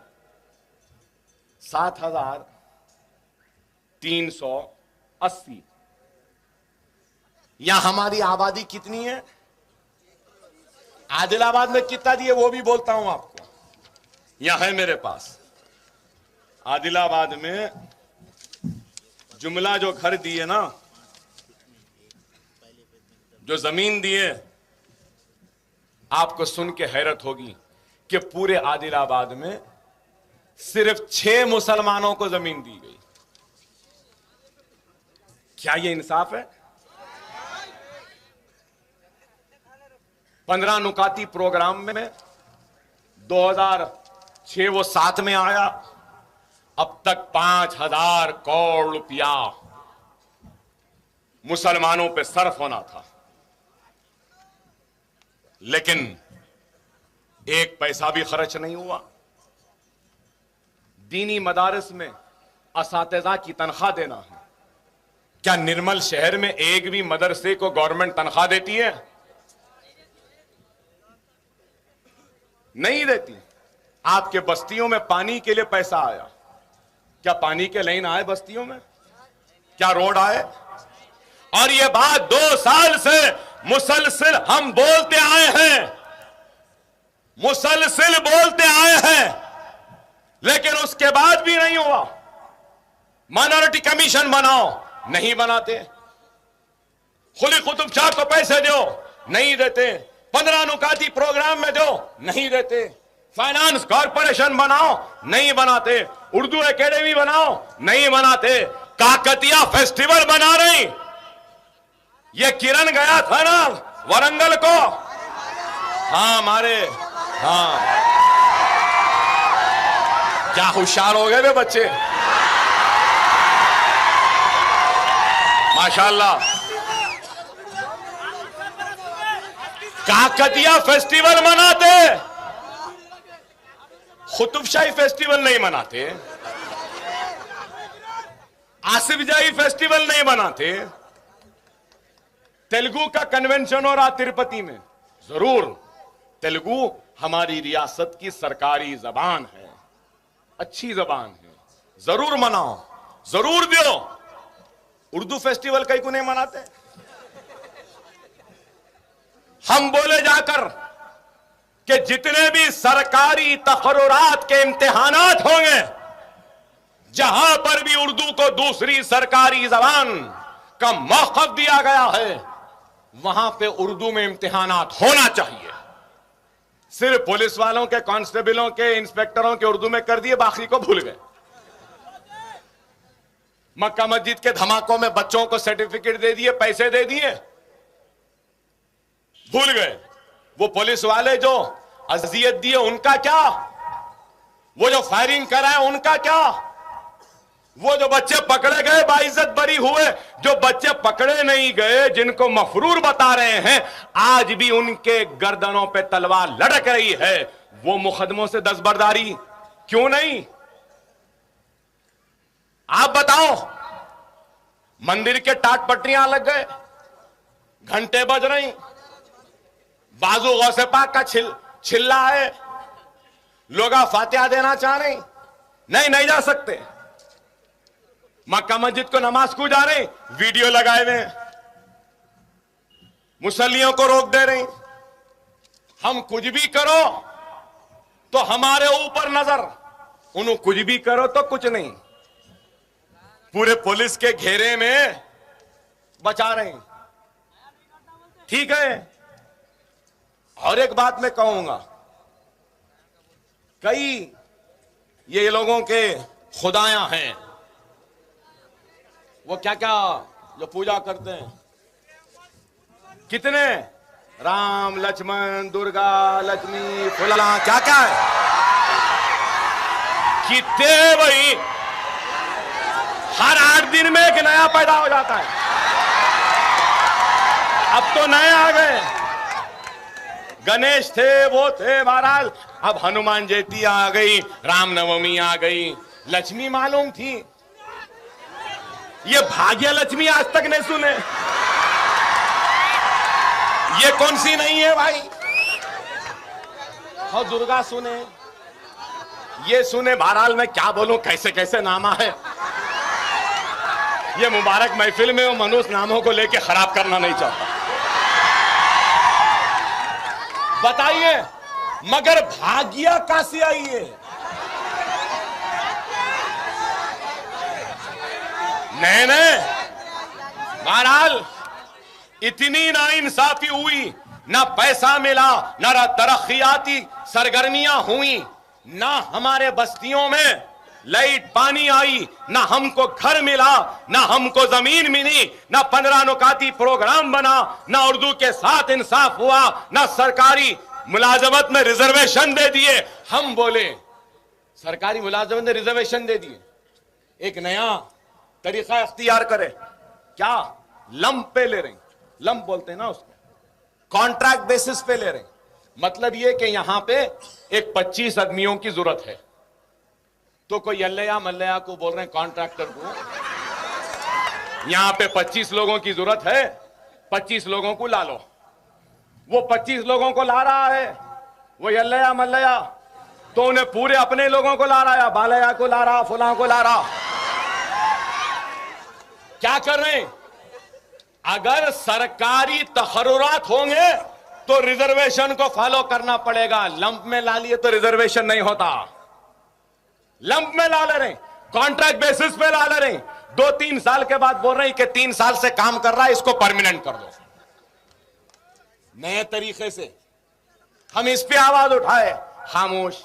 7,380। यहां हमारी आबादी कितनी है? आदिलाबाद में कितना दिए वो भी बोलता हूं आपको। यहां है मेरे पास आदिलाबाद में जुमला जो घर दिए ना, जो जमीन दिए, आपको सुन के हैरत होगी कि पूरे आदिलाबाद में सिर्फ 6 मुसलमानों को जमीन दी गई। क्या ये इंसाफ है? 15 नुकाती प्रोग्राम में 6 वो साथ में आया। अब तक 5,000 करोड़ रुपया मुसलमानों पे सर्फ होना था, लेकिन एक पैसा भी खर्च नहीं हुआ। दीनी मदारिस में असातिज़ा की तनख्वाह देना है। क्या निर्मल शहर में एक भी मदरसे को गवर्नमेंट तनख्वाह देती है? नहीं देती। आपके बस्तियों में पानी के लिए पैसा आया, क्या पानी के लाइन आए बस्तियों में? क्या रोड आए? और ये बात 2 साल से मुसलसिल हम बोलते आए हैं, मुसलसिल बोलते आए हैं, लेकिन उसके बाद भी नहीं हुआ। माइनॉरिटी कमीशन बनाओ, नहीं बनाते। खुली कुतुब शाह को पैसे दो, नहीं देते। 15 नुकाती प्रोग्राम में दो, नहीं देते। फाइनेंस कॉरपोरेशन बनाओ, नहीं बनाते। उर्दू एकेडमी बनाओ, नहीं बनाते। काकतिया फेस्टिवल बना रही। ये किरण गया था ना वरंगल को, हाँ मारे, हाँ क्या होशियार हो गए वे बच्चे, माशाल्लाह। काकतिया फेस्टिवल मनाते, कुतुबशाही फेस्टिवल नहीं मनाते, आसिफ जाही फेस्टिवल नहीं मनाते। तेलुगु का कन्वेंशन हो रहा तिरुपति में, जरूर तेलुगु हमारी रियासत की सरकारी जबान है, अच्छी जबान है, जरूर मनाओ, जरूर दो। उर्दू फेस्टिवल कहीं को नहीं मनाते। हम बोले जाकर कि जितने भी सरकारी तकर्रुरात के इम्तिहानात होंगे, जहां पर भी उर्दू को दूसरी सरकारी जबान का मौक़िफ़ दिया गया है, वहां पे उर्दू में इम्तिहानात होना चाहिए। सिर्फ पुलिस वालों के, कांस्टेबलों के, इंस्पेक्टरों के उर्दू में कर दिए, बाकी को भूल गए। मक्का मस्जिद के धमाकों में बच्चों को सर्टिफिकेट दे दिए, पैसे दे दिए, भूल गए। वो पुलिस वाले जो अजियत दिए उनका क्या? वो जो फायरिंग कराए उनका क्या? वो जो बच्चे पकड़े गए बाइज्जत बरी हुए, जो बच्चे पकड़े नहीं गए, जिनको मफरूर बता रहे हैं, आज भी उनके गर्दनों पे तलवार लटक रही है। वो मुकदमों से दस्तबरदारी क्यों नहीं? आप बताओ। मंदिर के टाट पटरियां लग गए, घंटे बज रही, बाजू गौसे पाक का छिल्ला है, लोग फातिहा देना चाह रहे, नहीं जा सकते। मक्का मस्जिद को नमाज को जा रहे, वीडियो लगाए हुए, मुसल्लियों को रोक दे रहे। हम कुछ भी करो तो हमारे ऊपर नजर, उन्हें कुछ भी करो तो कुछ नहीं। पूरे पुलिस के घेरे में बचा रहे हैं, ठीक है। और एक बात मैं कहूंगा, कई ये लोगों के खुदायां हैं, वो क्या क्या जो पूजा करते हैं, कितने राम लक्ष्मण दुर्गा लक्ष्मी फुला क्या क्या है, कितने भाई हर 8 दिन में एक नया पैदा हो जाता है। अब तो नए आ गए, गणेश थे, वो थे, महाराज अब हनुमान जयंती आ गई, रामनवमी आ गई, लक्ष्मी मालूम थी, ये भाग्य लक्ष्मी आज तक नहीं सुने। ये कौन सी नहीं है भाई? और दुर्गा सुने, ये सुने, बहरहाल मैं क्या बोलूं, कैसे कैसे नामा है। ये मुबारक महफिल में वो मनुष्य नामों को लेके खराब करना नहीं चाहता। बताइए, मगर भाग्य कहां से आई है? नहीं, बहरहाल इतनी नाइंसाफी हुई, ना पैसा मिला, ना तरक्कियाती सरगर्मियां हुई, ना हमारे बस्तियों में लाइट पानी आई, ना हमको घर मिला, ना हमको जमीन मिली, ना 15 नुकाती प्रोग्राम बना, ना उर्दू के साथ इंसाफ हुआ, ना सरकारी मुलाजमत में रिजर्वेशन दे दिए। हम बोले सरकारी मुलाजिम ने रिजर्वेशन दे दिए, एक नया तरीका अख्तियार करे, क्या लंप पे ले रहे हैं, लंप बोलते हैं ना उसको, कॉन्ट्रैक्ट बेसिस पे ले रहे हैं। मतलब ये कि यहां पे एक 25 आदमियों की जरूरत है, तो कोई अल्लैया मल्लैया को बोल रहे हैं कॉन्ट्रैक्टर को, यहां पे 25 लोगों की जरूरत है, 25 लोगों को ला लो। वो 25 लोगों को ला रहा है, वो अल्लैया मल्लैया, तो उन्हें पूरे अपने लोगों को ला रहा है, बालैया को ला रहा, फुला को ला रहा। क्या कर रहे हैं? अगर सरकारी तखर्रुरात होंगे तो रिजर्वेशन को फॉलो करना पड़ेगा। लंप में ला लिए तो रिजर्वेशन नहीं होता, लंप में ला ले रहे, कॉन्ट्रैक्ट बेसिस पे ला ले रहे, 2-3 साल के बाद बोल रहे हैं कि 3 साल से काम कर रहा है, इसको परमानेंट कर दो। नए तरीके से हम इस पे आवाज उठाए, खामोश।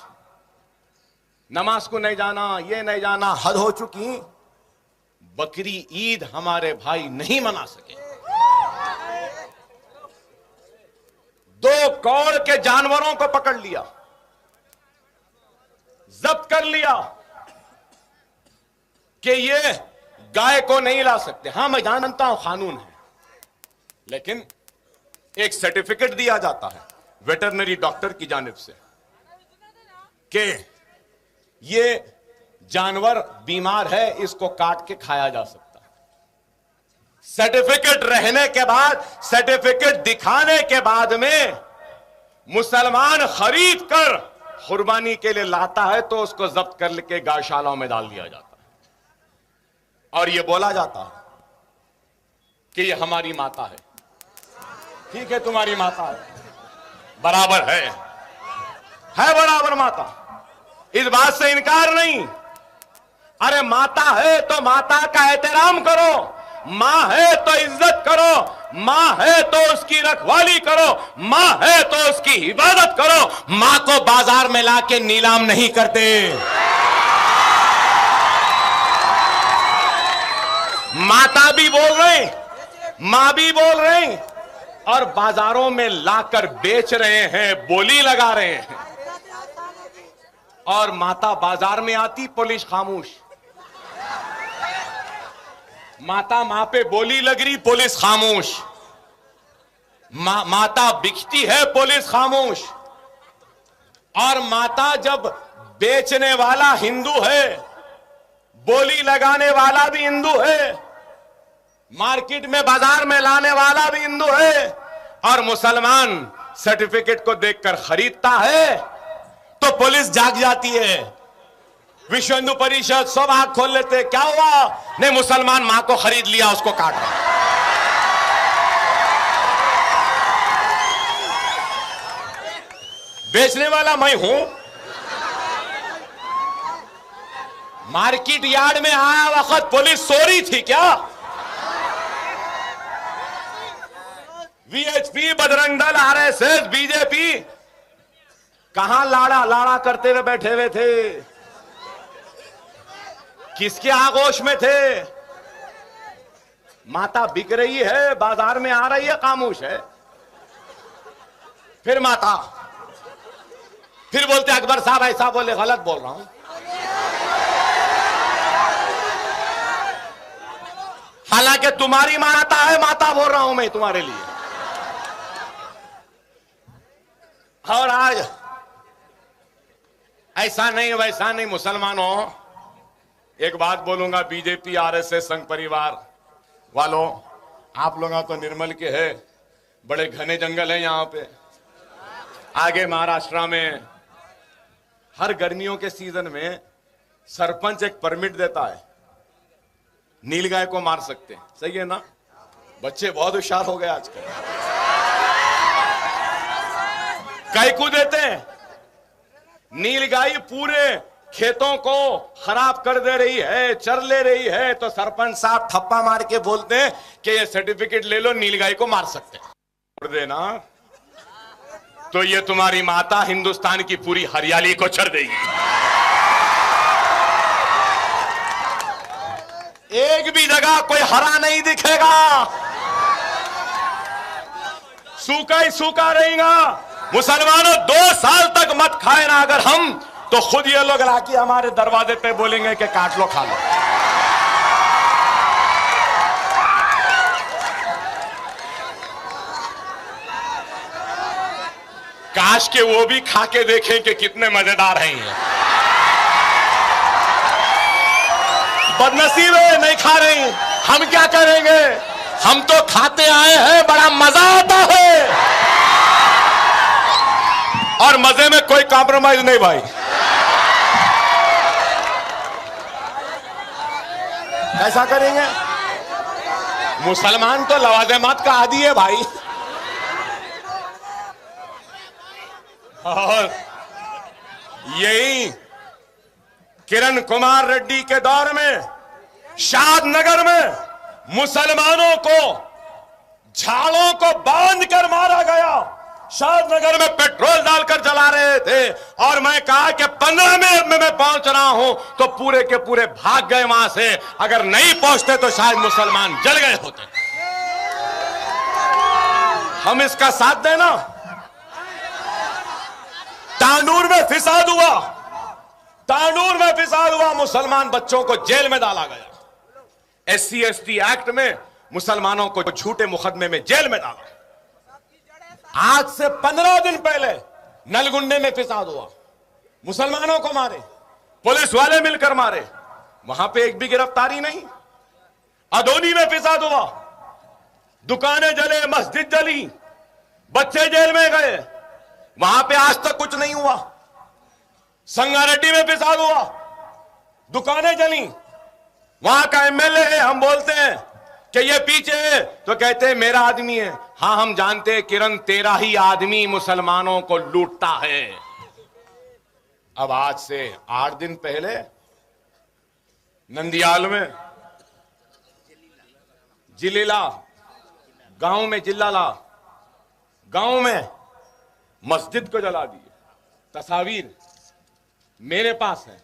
नमाज को नहीं जाना, ये नहीं जाना, हद हो चुकी। बकरी ईद हमारे भाई नहीं मना सके। 2 कौड़ के जानवरों को पकड़ लिया, जब्त कर लिया कि ये गाय को नहीं ला सकते। हां, मैं जानता हूं कानून है, लेकिन एक सर्टिफिकेट दिया जाता है वेटरनरी डॉक्टर की जानिब से कि ये जानवर बीमार है, इसको काट के खाया जा सकता है। सर्टिफिकेट रहने के बाद, सर्टिफिकेट दिखाने के बाद में मुसलमान खरीद कर कुर्बानी के लिए लाता है, तो उसको जब्त करके गौशालाओं में डाल दिया जाता है और यह बोला जाता है कि यह हमारी माता है। ठीक है, तुम्हारी माता है, बराबर है बराबर माता, इस बात से इनकार नहीं। अरे माता है तो माता का एहतराम करो, मां है तो इज्जत करो, मां है तो उसकी रखवाली करो, मां है तो उसकी इबादत करो। मां को बाजार में लाके नीलाम नहीं करते। माता भी बोल रहे, मां भी बोल रहे, और बाजारों में लाकर बेच रहे हैं, बोली लगा रहे हैं। और माता बाजार में आती, पुलिस खामोश। माता पे बोली लग रही, पुलिस खामोश। माता बिकती है, पुलिस खामोश। और माता जब बेचने वाला हिंदू है, बोली लगाने वाला भी हिंदू है, मार्केट में बाजार में लाने वाला भी हिंदू है, और मुसलमान सर्टिफिकेट को देखकर खरीदता है, तो पुलिस जाग जाती है। विश्व हिंदू परिषद सब आंख खोल लेते, क्या हुआ? नहीं, मुसलमान मां को खरीद लिया, उसको काट रहा। बेचने वाला मैं हूं। मार्केट यार्ड में आया वक्त पुलिस सो रही थी क्या? VHP, Bajrang Dal, RSS, BJP कहां लाड़ा करते हुए बैठे हुए थे? किसके आगोश में थे? माता बिक रही है, बाजार में आ रही है, खामोश है। फिर माता फिर बोलते अकबर साहब ऐसा बोले, गलत बोल रहा हूं। हालांकि तुम्हारी माता है, माता बोल रहा हूं मैं तुम्हारे लिए। और आज ऐसा नहीं वैसा नहीं, मुसलमानों, एक बात बोलूंगा, बीजेपी, आरएसएस, संघ परिवार वालों, आप लोग तो निर्मल के है, बड़े घने जंगल है यहां पे। आगे महाराष्ट्र में हर गर्मियों के सीजन में सरपंच एक परमिट देता है, नीलगाय को मार सकते हैं। सही है ना? बच्चे बहुत होशियार हो गए आजकल। गाय को देते हैं, नीलगाय पूरे खेतों को खराब कर दे रही है, चर ले रही है, तो सरपंच साहब थप्पा मार के बोलते हैं कि ये सर्टिफिकेट ले लो, नीलगाय को मार सकते हैं। छोड़ देना तो ये तुम्हारी माता हिंदुस्तान की पूरी हरियाली को चर देगी। एक भी जगह कोई हरा नहीं दिखेगा, सूखा ही सूखा रहेगा। मुसलमानों, 2 साल तक मत खाए ना, अगर हम तो खुद ये लोग लाके हमारे दरवाजे पे बोलेंगे कि काट लो खा लो। काश के वो भी खा के देखें कि कितने मजेदार हैं ये। बदनसीब है, नहीं खा रहे हैं, हम क्या करेंगे? हम तो खाते आए हैं, बड़ा मजा आता है और मजे में कोई कॉम्प्रोमाइज नहीं भाई। कैसा करेंगे? मुसलमान तो लवाज़िमात का आदी है भाई। और यही किरण कुमार रेड्डी के दौर में शादनगर में मुसलमानों को झाड़ों को बांध कर मारा गया। शादनगर में पेट्रोल डालकर जला रहे थे और मैं कहा कि 15 मिनट में मैं पहुंच रहा हूं, तो पूरे के पूरे भाग गए वहां से। अगर नहीं पहुंचते तो शायद मुसलमान जल गए होते। हम इसका साथ देना। तांडूर में फिसाद हुआ, तांडूर में फिसाद हुआ, मुसलमान बच्चों को जेल में डाला गया। SC ST एक्ट में मुसलमानों को झूठे मुकदमे में जेल में डाला। आज से 15 दिन पहले नलगुंडे में फिसाद हुआ, मुसलमानों को मारे, पुलिस वाले मिलकर मारे, वहां पे एक भी गिरफ्तारी नहीं। अदोनी में फिसाद हुआ, दुकानें जले, मस्जिद जली, बच्चे जेल में गए, वहां पे आज तक कुछ नहीं हुआ। संगारेड्डी में फिसाद हुआ, दुकानें जली, वहां का MLA है, हम बोलते हैं कि ये पीछे है, तो कहते हैं मेरा आदमी है। हां, हम जानते हैं किरण तेरा ही आदमी मुसलमानों को लूटता है। अब आज से 8 दिन पहले नंदियाल में जिलेला गांव में, जिल्लाला गांव में मस्जिद को जला दिए। तस्वीर मेरे पास है,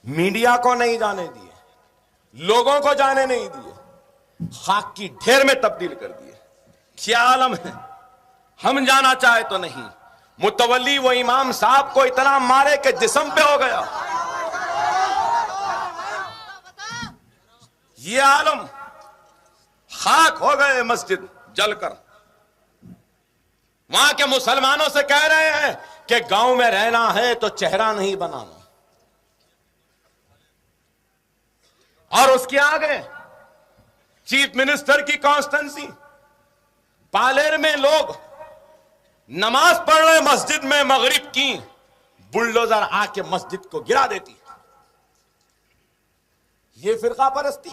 मीडिया को नहीं जाने दिए, लोगों को जाने नहीं दिए, खाक की ढेर में तब्दील कर दिए। क्या आलम है, हम जाना चाहे तो नहीं। मुतवल्ली वो इमाम साहब को इतना मारे कि जिस्म पे हो गया। ये आलम, खाक हो गए मस्जिद जलकर। वहां के मुसलमानों से कह रहे हैं कि गांव में रहना है तो चेहरा नहीं बनाना। और उसके आगे चीफ मिनिस्टर की कॉन्स्टेंसी, पालेर में लोग नमाज पढ़ रहे मस्जिद में मगरिब की, बुलडोजर आके मस्जिद को गिरा देती। ये फिरका परस्ती।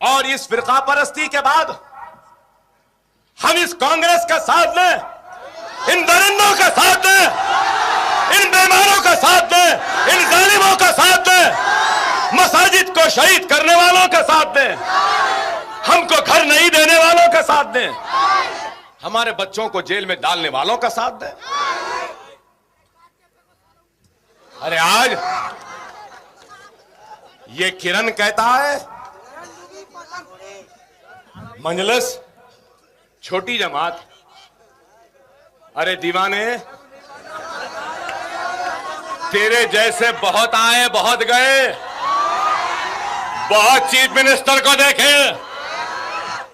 और इस फिरका परस्ती के बाद हम इस कांग्रेस का साथ दें, इन दरिंदों का साथ दें, इन बेईमानों का साथ दें, इन जालिमों का साथ दें, मसाजिद को शहीद करने वालों का साथ दें, हमको घर नहीं देने वालों का साथ दें, हमारे बच्चों को जेल में डालने वालों का साथ दें। अरे आज ये किरण कहता है मंजलिस छोटी जमात। अरे दीवाने, तेरे जैसे बहुत आए, बहुत गए, बहुत चीफ मिनिस्टर को देखे।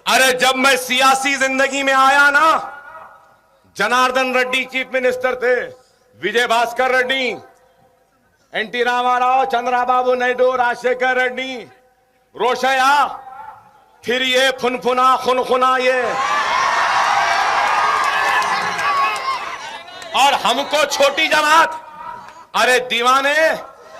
अरे जब मैं सियासी जिंदगी में आया ना, जनार्दन रेड्डी चीफ मिनिस्टर थे, विजय भास्कर रेड्डी, NT रामाराव, चंद्राबाबू नायडू, राजशेखर रेड्डी, रोशया, फिर ये फुनफुना खुनखुना ये, और हमको छोटी जमात। अरे दीवाने,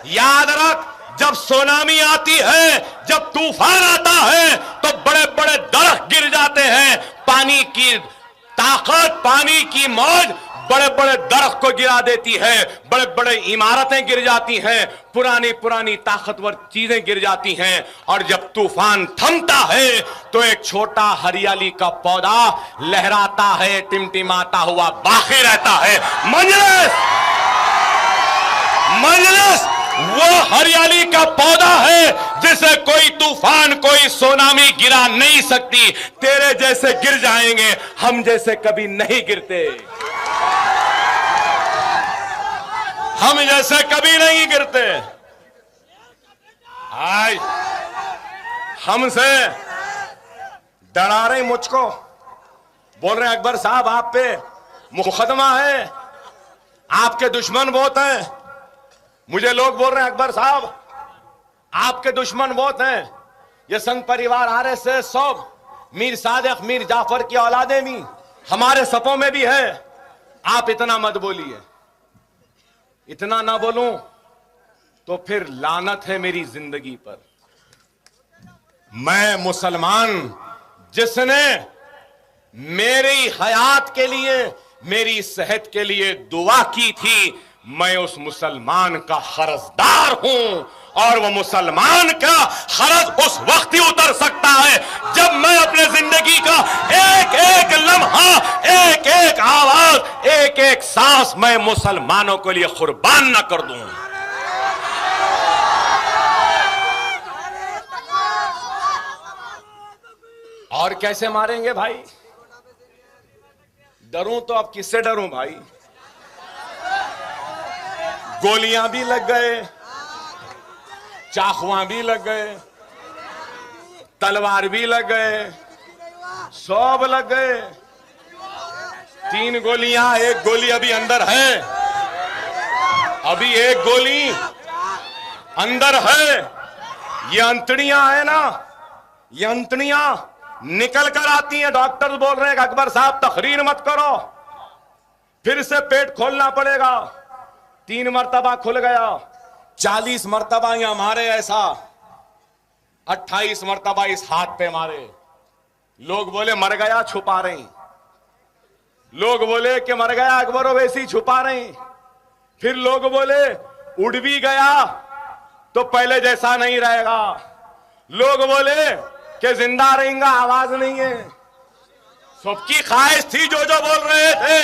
याद रख, जब सुनामी आती है, जब तूफान आता है, तो बड़े बड़े दरख्त गिर जाते हैं। पानी की ताकत, पानी की मौज बड़े बड़े दरख्त को गिरा देती है, बड़े बड़े इमारतें गिर जाती हैं, पुरानी पुरानी ताकतवर चीजें गिर जाती हैं। और जब तूफान थमता है तो एक छोटा हरियाली का पौधा लहराता है, टिमटिमाता हुआ बाकी रहता है। मजलिस वो हरियाली का पौधा है जिसे कोई तूफान, कोई सुनामी गिरा नहीं सकती। तेरे जैसे गिर जाएंगे, हम जैसे कभी नहीं गिरते। हम जैसे कभी नहीं गिरते। आज हमसे डरा रहे मुझको, बोल रहे हैं अकबर साहब आप पे मुकदमा है, आपके दुश्मन बहुत हैं। मुझे लोग बोल रहे हैं अकबर साहब आपके दुश्मन बहुत हैं, ये संघ परिवार आरएसएस सब मीर सादिक मीर जाफर की औलादे भी हमारे सपों में भी है। आप इतना मत बोलिए, इतना ना बोलूं तो फिर लानत है मेरी जिंदगी पर। मैं मुसलमान जिसने मेरी हयात के लिए मेरी सेहत के लिए दुआ की थी, मैं उस मुसलमान का कर्जदार हूं। और वो मुसलमान का कर्ज उस वक्त ही उतर सकता है जब मैं अपने जिंदगी का एक एक लम्हा, एक एक आवाज, एक एक सांस मैं मुसलमानों के लिए कुर्बान न कर दूं। और कैसे मारेंगे भाई? डरूं तो अब किससे डरूं भाई? गोलियां भी लग गए, चाकुआं भी लग गए, तलवार भी लग गए, सब लग गए। 3 गोलियां, 1 गोली अभी अंदर है, अभी 1 गोली अंदर है। ये अंतड़ियां है ना, ये अंतड़ियां निकल कर आती हैं। डॉक्टर बोल रहे हैं कि अकबर साहब तकरीर मत करो, फिर से पेट खोलना पड़ेगा। 3 मरतबा खुल गया, 40 मरतबा यहां मारे ऐसा, 28 मरतबा इस हाथ पे मारे। लोग बोले मर गया, छुपा रहे। लोग बोले कि मर गया अकबर ओवैसी, छुपा रहे। फिर लोग बोले उड़ भी गया तो पहले जैसा नहीं रहेगा। लोग बोले कि जिंदा रहेगा, आवाज नहीं है। सबकी ख्वाहिश थी जो बोल रहे थे,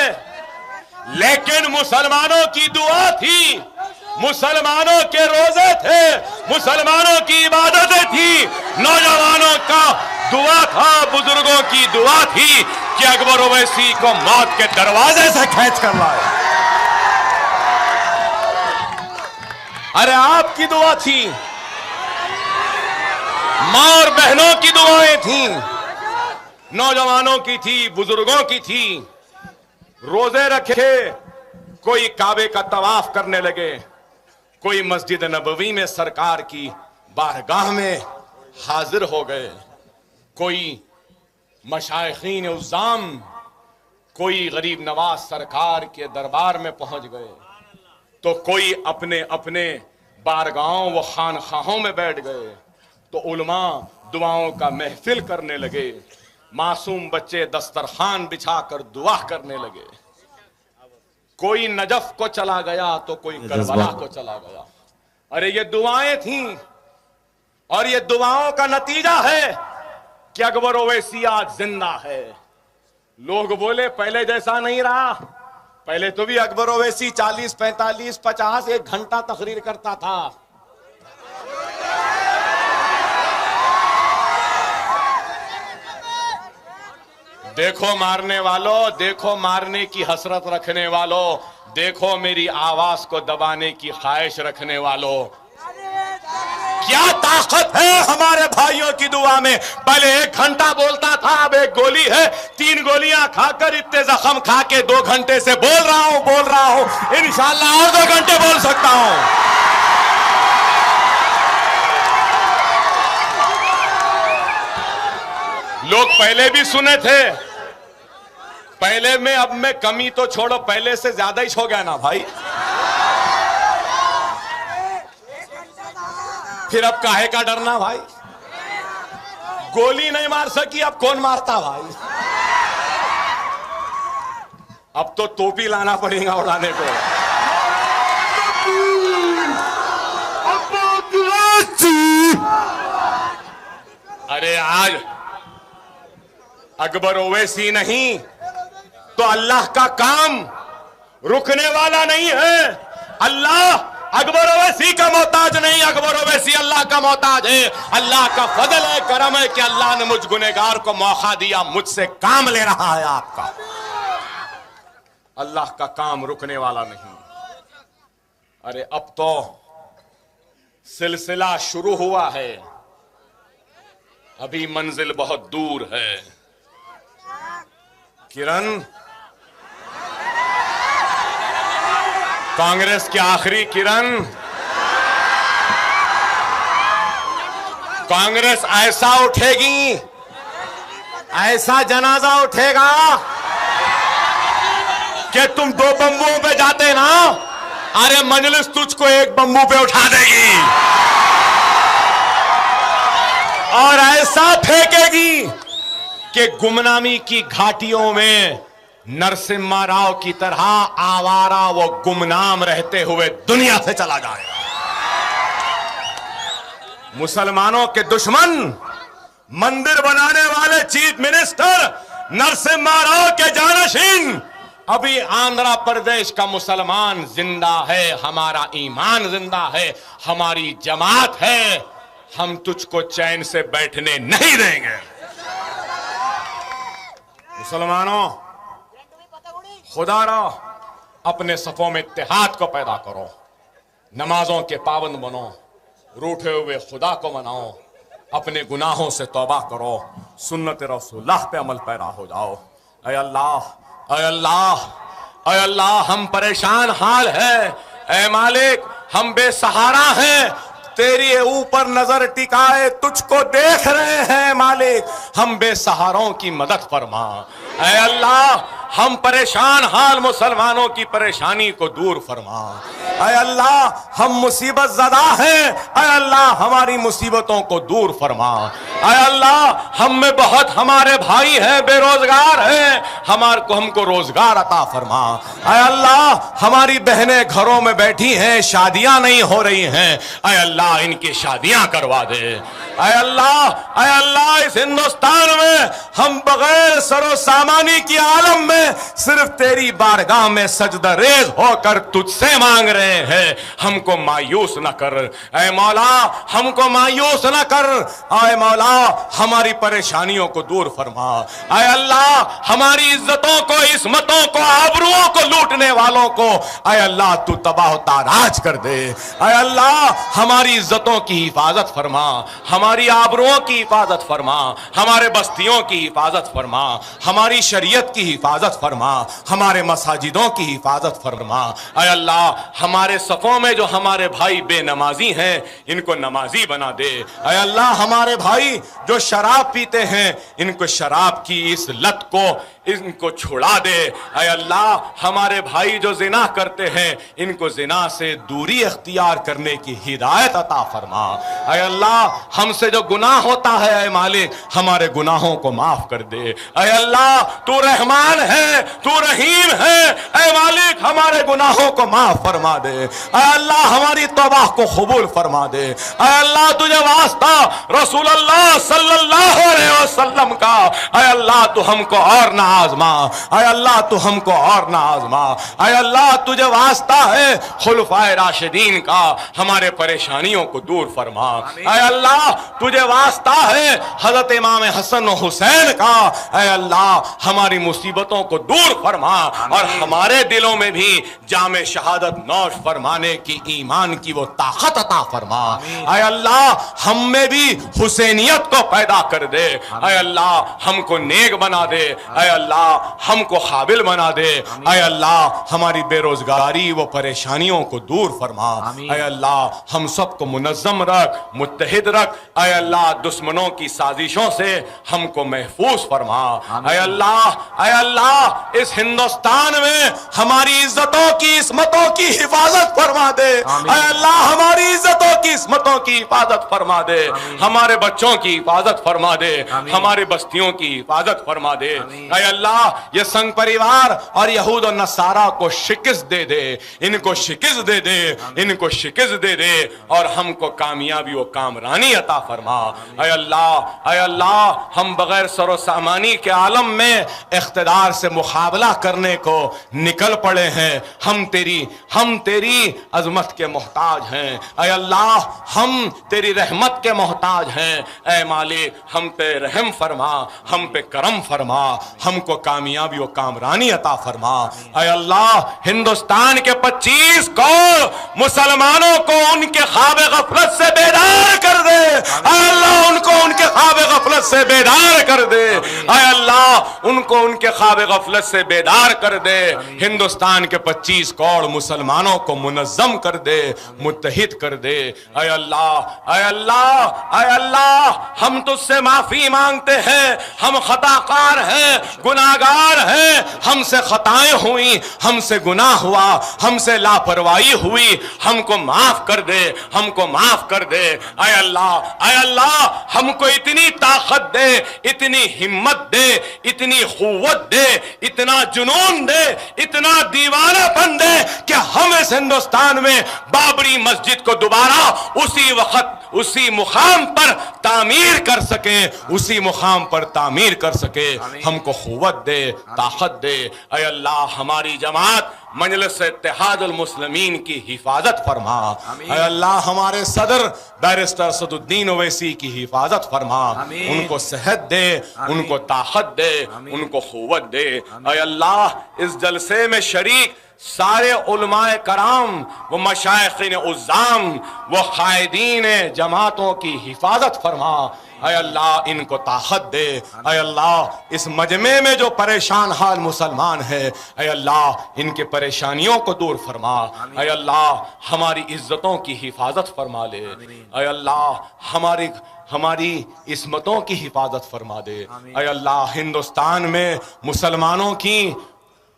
लेकिन मुसलमानों की दुआ थी, मुसलमानों के रोजे थे, मुसलमानों की इबादतें थी, नौजवानों का दुआ था, बुजुर्गों की दुआ थी कि अकबर ओवैसी को मौत के दरवाजे से खींच कर लाए। अरे आपकी दुआ थी, मां और बहनों की दुआएं थी, नौजवानों की थी, बुजुर्गों की थी। रोजे रखे, कोई काबे का तवाफ करने लगे, कोई मस्जिद नबवी में सरकार की बारगाह में हाजिर हो गए, कोई मशाइखीन उज़्ज़ाम, कोई गरीब नवाज सरकार के दरबार में पहुंच गए, तो कोई अपने अपने बारगाहों व खानखाहों में बैठ गए, तो उलमा दुआओं का महफिल करने लगे, मासूम बच्चे दस्तरखान बिछाकर दुआ करने लगे। कोई नजफ को चला गया तो कोई करबला को चला गया। अरे ये दुआएं थीं, और ये दुआओं का नतीजा है कि अकबर ओवैसी आज जिंदा है। लोग बोले पहले जैसा नहीं रहा, पहले तो भी अकबर ओवैसी 40, 45, 50 1 घंटा तकरीर करता था। देखो मारने वालों, देखो मारने की हसरत रखने वालों, देखो मेरी आवाज को दबाने की ख्वाहिश रखने वालों, क्या ताकत है हमारे भाइयों की दुआ में। पहले 1 घंटा बोलता था, अब 1 गोली है, 3 गोलियां खाकर इतने जख्म खा के 2 घंटे से बोल रहा हूं। इंशाअल्लाह और 2 घंटे बोल सकता हूं। लोग पहले भी सुने थे, पहले में अब में कमी तो छोड़ो, पहले से ज्यादा ही हो गया ना भाई। फिर अब काहे का डरना भाई? गोली नहीं मार सकी, अब कौन मारता भाई? अब तो टोपी लाना पड़ेगा उड़ाने को। अरे आज अकबर ओवैसी नहीं तो अल्लाह का काम रुकने वाला नहीं है। अल्लाह अकबर ओवैसी का मोहताज नहीं, अकबर ओवैसी अल्लाह का मोहताज है। अल्लाह का फजल है, करम है कि अल्लाह ने मुझ गुनहगार को मौका दिया, मुझसे काम ले रहा है आपका। अल्लाह का काम रुकने वाला नहीं। अरे अब तो सिलसिला शुरू हुआ है, अभी मंजिल बहुत दूर है। किरण, कांग्रेस की आखिरी किरण, कांग्रेस ऐसा उठेगी, ऐसा जनाजा उठेगा कि तुम 2 बम्बुओं पे जाते ना, अरे मजलिस तुझको 1 बम्बू पे उठा देगी और ऐसा फेंकेगी कि गुमनामी की घाटियों में नरसिम्हा राव की तरह आवारा वो गुमनाम रहते हुए दुनिया से चला जाएगा। मुसलमानों के दुश्मन, मंदिर बनाने वाले चीफ मिनिस्टर नरसिम्हा राव के जानशीन, अभी आंध्र प्रदेश का मुसलमान जिंदा है, हमारा ईमान जिंदा है, हमारी जमात है, हम तुझको चैन से बैठने नहीं देंगे। मुसलमानों, खुदा रा अपने सफों में इत्तेहाद को पैदा करो, नमाजों के पाबंद बनो, रूठे हुए खुदा को मनाओ, अपने गुनाहों से तौबा करो, सुन्नत रसूलुल्लाह पे अमल पैदा हो जाओ। ऐ अल्लाह, ऐ अल्लाह, ऐ अल्लाह, हम परेशान हाल है। ऐ मालिक, हम बेसहारा हैं, तेरी ऊपर नजर टिकाए तुझको देख रहे हैं मालिक, हम बेसहारों की मदद फरमा। ऐ अल्लाह, हम परेशान हाल मुसलमानों की परेशानी को दूर फरमा। ऐ अल्लाह, हम मुसीबत ज़दा हैं, ऐ अल्लाह हमारी मुसीबतों को दूर फरमा। ऐ अल्लाह, हम में बहुत हमारे भाई हैं, बेरोजगार हैं, हमको रोजगार अता फरमा। ऐ अल्लाह, हमारी बहनें घरों में बैठी हैं, शादियां नहीं हो रही हैं, ऐ अल्लाह इनकी शादियां करवा दे। ऐ अल्लाह, ऐ अल्लाह, इस हिंदुस्तान में हम बगैर सरो सामानी की आलम में सिर्फ तेरी बारगाह में सजदा रेज होकर तुझसे मांग रहे हैं, हमको मायूस न कर। ऐ मौला, हमको मायूस न कर। ऐ मौला, हमारी परेशानियों को दूर फरमा। ऐ अल्लाह, हमारी इज्जतों को, इस्मतों को, आबरूओं को लूटने वालों को ऐ अल्लाह तू तबाह ताराज कर दे। ऐ अल्लाह, हमारी इज्जतों की हिफाजत फरमा, हमारी आबरूओं की हिफाजत फरमा, हमारे बस्तियों की हिफाजत फरमा, हमारी शरीयत की हिफाजत फरमा, हमारे मसाजिदों की हिफाजत फरमा। ऐ अल्लाह, हमारे सफों में जो हमारे भाई बेनमाजी हैं, इनको नमाजी बना दे। ऐ अल्लाह, हमारे भाई जो शराब पीते हैं, इनको शराब की इस लत को इनको छुड़ा दे। ऐ अल्लाह, हमारे भाई जो जिना करते हैं, इनको जिना से दूरी अख्तियार करने की हिदायत अता फरमा। ऐ अल्लाह, हमसे जो गुनाह होता है, ऐ मालिक हमारे गुनाहों को माफ कर दे। ऐ अल्लाह, तू रहमान है, तू रहीम है, ऐ मालिक हमारे गुनाहों को माफ फरमा दे। ऐ अल्लाह, हमारी तौबा को कबूल फरमा दे। ऐ अल्लाह, तुझे वास्ता रसूलुल्लाह सल्लल्लाहु अलैहि वसल्लम का, ऐ अल्लाह तू हमको और ना आजमा। ऐ अल्लाह, तू हमको और ना आजमा। ऐ अल्लाह, तुझे वास्ता है खुलफाए राशिदीन का, हमारे परेशानियों को दूर फरमा। ऐ अल्लाह, तुझे वास्ता है हजरत इमाम हसन और हुसैन का, ऐ अल्लाह हमारी मुसीबतों को दूर फरमा और हमारे दिलों में भी जामे शहादत नौश फरमाने की, ईमान की वो ताकत अता फरमा। ऐ अल्लाह, हम में भी हुसैनियत को पैदा कर दे। ऐ अल्लाह, हमको नेक बना दे। ऐ अल्लाह, हमको काबिल बना दे। ऐ अल्लाह, हमारी बेरोजगारी वो परेशानियों को दूर फरमा। ऐ अल्लाह, हम सबको मुनज़्ज़म रख, मुत्तहिद रख। ऐ अल्लाह, दुश्मनों की साजिशों से हमको महफूज फरमा। ऐ अल्लाह, ऐ अल्लाह, इस हिंदुस्तान में हमारी इज्जतों की, इस्मतों की हिफाजत फरमा दे। ऐ अल्लाह, हमारी इज्जतों की, इस्मतों की हिफाजत फरमा दे, हमारे बच्चों की हिफाजत फरमा दे, हमारी बस्तियों की हिफाजत फरमा दे। ऐ अल्लाह, ये संघ परिवार और यहूद और नसारा को शिकस्त दे दे, इनको शिकस्त दे दे, इनको शिकस्त दे दे और हमको कामयाबी व कामरानी अता फरमा। ऐ अल्लाह, ऐ अल्लाह, हम बगैर सरो सामानी के आलम में इख्तिदार से मुकाबला करने को निकल पड़े हैं। हम तेरी अजमत के मोहताज हैं। ऐ अल्लाह, हम तेरी रहमत के मोहताज हैं। ऐ मालिक, हम पे रहम फरमा, हम पे करम फरमा, हम हमको कामयाबी और कामरानी अता फरमा। ऐ अल्लाह हिंदुस्तान के 25 करोड़ मुसलमानों को उनके ख्वाब गफलत से बेदार कर दे। ऐ अल्लाह उनको उनके ख्वाब गफलत से बेदार कर दे। ऐ अल्लाह उनको उनके ख्वाब गफलत से बेदार कर दे। हिंदुस्तान के 25 करोड़ मुसलमानों को मुनज़्ज़म कर दे, मुत्तहिद कर दे। ऐ अल्लाह, ऐ अल्लाह, ऐ अल्लाह हम तुझसे माफी मांगते हैं, हम खताकार हैं, गुनाहगार हैं, हमसे खताएं हुई, हमसे गुनाह हुआ, हमसे लापरवाही हुई, हमको माफ कर दे, हमको माफ कर दे। ऐ अल्लाह, ऐ अल्लाह हमको इतनी ताकत दे, इतनी हिम्मत दे, इतनी कुव्वत दे, इतना जुनून दे, इतना दीवानापन दे कि हम इस हिंदुस्तान में बाबरी मस्जिद को दोबारा उसी वक्त उसी मुकाम पर तामीर कर सके, उसी मुकाम पर तामीर कर सके। हमको कुव्वत दे, ताकत दे। ऐ अल्लाह हमारी जमात मजलिस इत्तेहादुल मुस्लिमीन की हिफाजत फरमा। ऐ अल्लाह हमारे सदर बैरिस्टर असदुद्दीन ओवैसी की हिफाजत फरमा। उनको सेहत दे, उनको ताकत दे, उनको कुव्वत दे। ऐ अल्लाह इस जलसे में शरीक सारे उलमाए कराम, वो मशाइखीन उज़्ज़ाम, वो कायदीन जमातों की हिफाजत फरमा। ऐ अल्लाह इनको ताकत दे। ऐ अल्लाह इस मजमे में जो परेशान हाल मुसलमान है, ऐ अल्लाह इनके परेशानियों को दूर फरमा। ऐ अल्लाह हमारी इज्जतों की हिफाजत फरमा ले। ऐ अल्लाह हमारी इस्मतों की हिफाजत फरमा दे। ऐ अल्लाह हिंदुस्तान में मुसलमानों की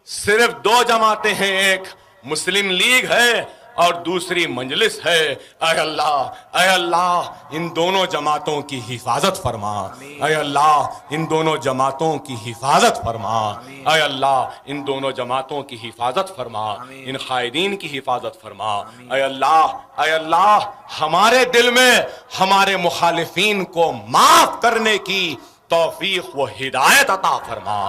सिर्फ 2 जमातें हैं, एक मुस्लिम लीग है और दूसरी मजलिस है। ऐ अल्लाह, ऐ अल्लाह इन दोनों जमातों की हिफाजत फरमा। ऐ अल्लाह इन दोनों जमातों की हिफाजत फरमा। ऐ अल्लाह इन दोनों जमातों की हिफाजत फरमा, इन कायदीन की हिफाजत फरमा। ऐ अल्लाह, ऐ अल्लाह हमारे दिल में हमारे मुखालिफीन को माफ करने की तौफीक व हिदायत अता फरमा।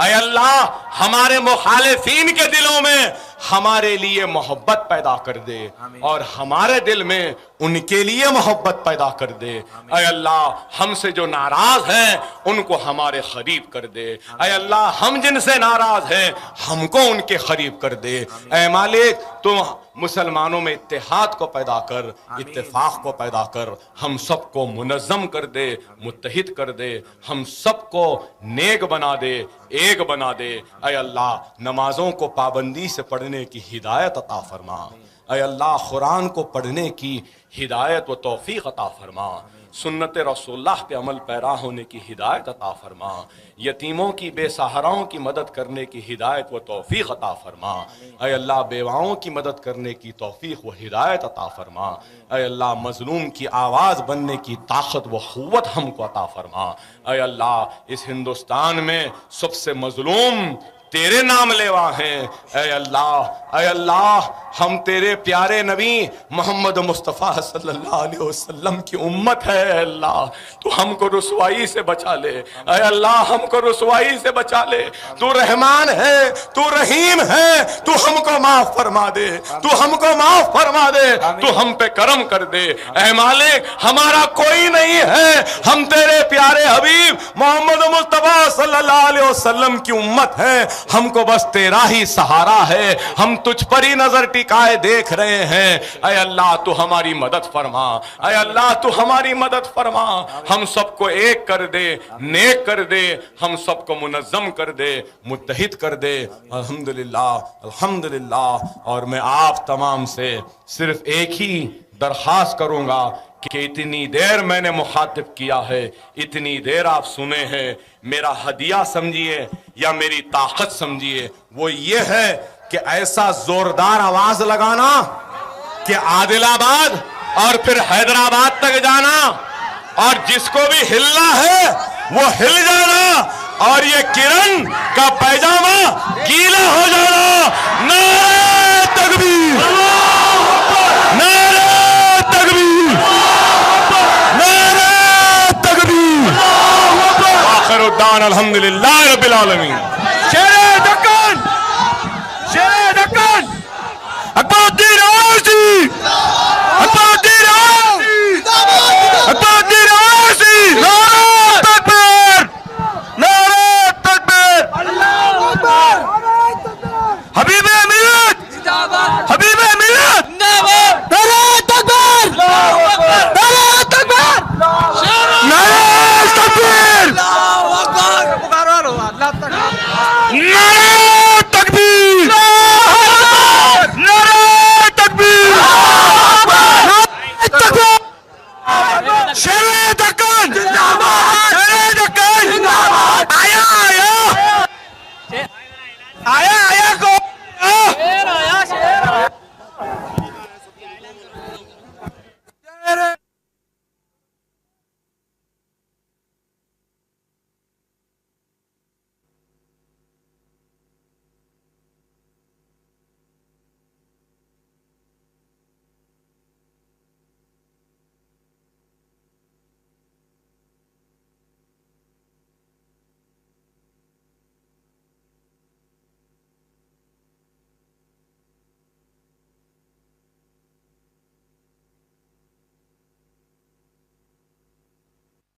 ऐ अल्लाह हमारे मुखालिफीन के दिलों में हमारे लिए मोहब्बत पैदा कर दे और हमारे दिल में उनके लिए मोहब्बत पैदा कर दे। ऐ अल्लाह हमसे जो नाराज हैं उनको हमारे करीब कर दे। ऐ अल्लाह हम जिनसे नाराज हैं हमको उनके करीब कर दे। ऐ मालिक तुम मुसलमानों में इत्तेहाद को पैदा कर, इत्तेफाक को पैदा कर, हम सबको मुनज़्ज़म कर दे, मुत्तहिद कर दे, हम सबको नेक बना दे, एक बना दे। ऐ अल्लाह नमाजों को पाबंदी से पढ़ने की हिदायत अता फरमा। ऐ अल्लाह कुरान को पढ़ने की हिदायत व तौफीक अता फरमा। सुन्नत रसूलुल्लाह पे अमल पैरा होने की हिदायत अता फरमा। यतीमों की बेसहाराओं की मदद करने की हिदायत व तौफीक अता फरमा। ऐ अल्लाह बेवाओं की मदद करने की तौफीक व हिदायत अता फरमा। ऐ अल्लाह मजलूम की आवाज़ बनने की ताकत व क़ुव्वत हमको अता फरमा। ऐ अल्लाह इस हिंदुस्तान में सबसे मजलूम तेरे नाम लेवा हैं। ऐ अल्लाह, ऐ अल्लाह हम तेरे प्यारे नबी मोहम्मद मुस्तफ़ा सल्लल्लाहु अलैहि वसल्लम की उम्मत है। अल्लाह तू हमको रुसवाई से बचा ले। ऐ अल्लाह हमको रुसवाई से बचा ले। तू रहमान है, तू रहीम है, तू हमको माफ फरमा दे, तू हमको माफ फरमा दे, तू हम पे करम कर दे। ऐ मालिक हमारा कोई नहीं है, हम तेरे प्यारे हबीब मोहम्मद मुस्तफ़ा सल्लल्लाहु अलैहि वसल्लम की उम्मत है। हमको बस तेरा ही सहारा है, हम तुझ पर ही नजर टिकाए देख रहे हैं। ऐ अल्लाह तू हमारी मदद फरमा। ऐ अल्लाह तू हमारी मदद फरमा। हम सबको एक कर दे, नेक कर दे, हम सबको मुनज़्ज़म कर दे, मुत्तहिद कर दे। अल्हम्दुलिल्लाह, अल्हम्दुलिल्लाह। और मैं आप तमाम से सिर्फ एक ही दरख्वास्त करूंगा कि इतनी देर मैंने मुखातिब किया है, इतनी देर आप सुने हैं, मेरा हदिया समझिए या मेरी ताकत समझिए, वो ये है कि ऐसा जोरदार आवाज लगाना कि आदिलाबाद और फिर हैदराबाद तक जाना और जिसको भी हिलना है वो हिल जाना और ये किरण का पैजामा गीला हो जाना। नारे तकबीर, नारे तकबीर, नारे तकबीर। आखिर उद्दान अल्हम्दुलिल्लाह रब्बिल आलमीन।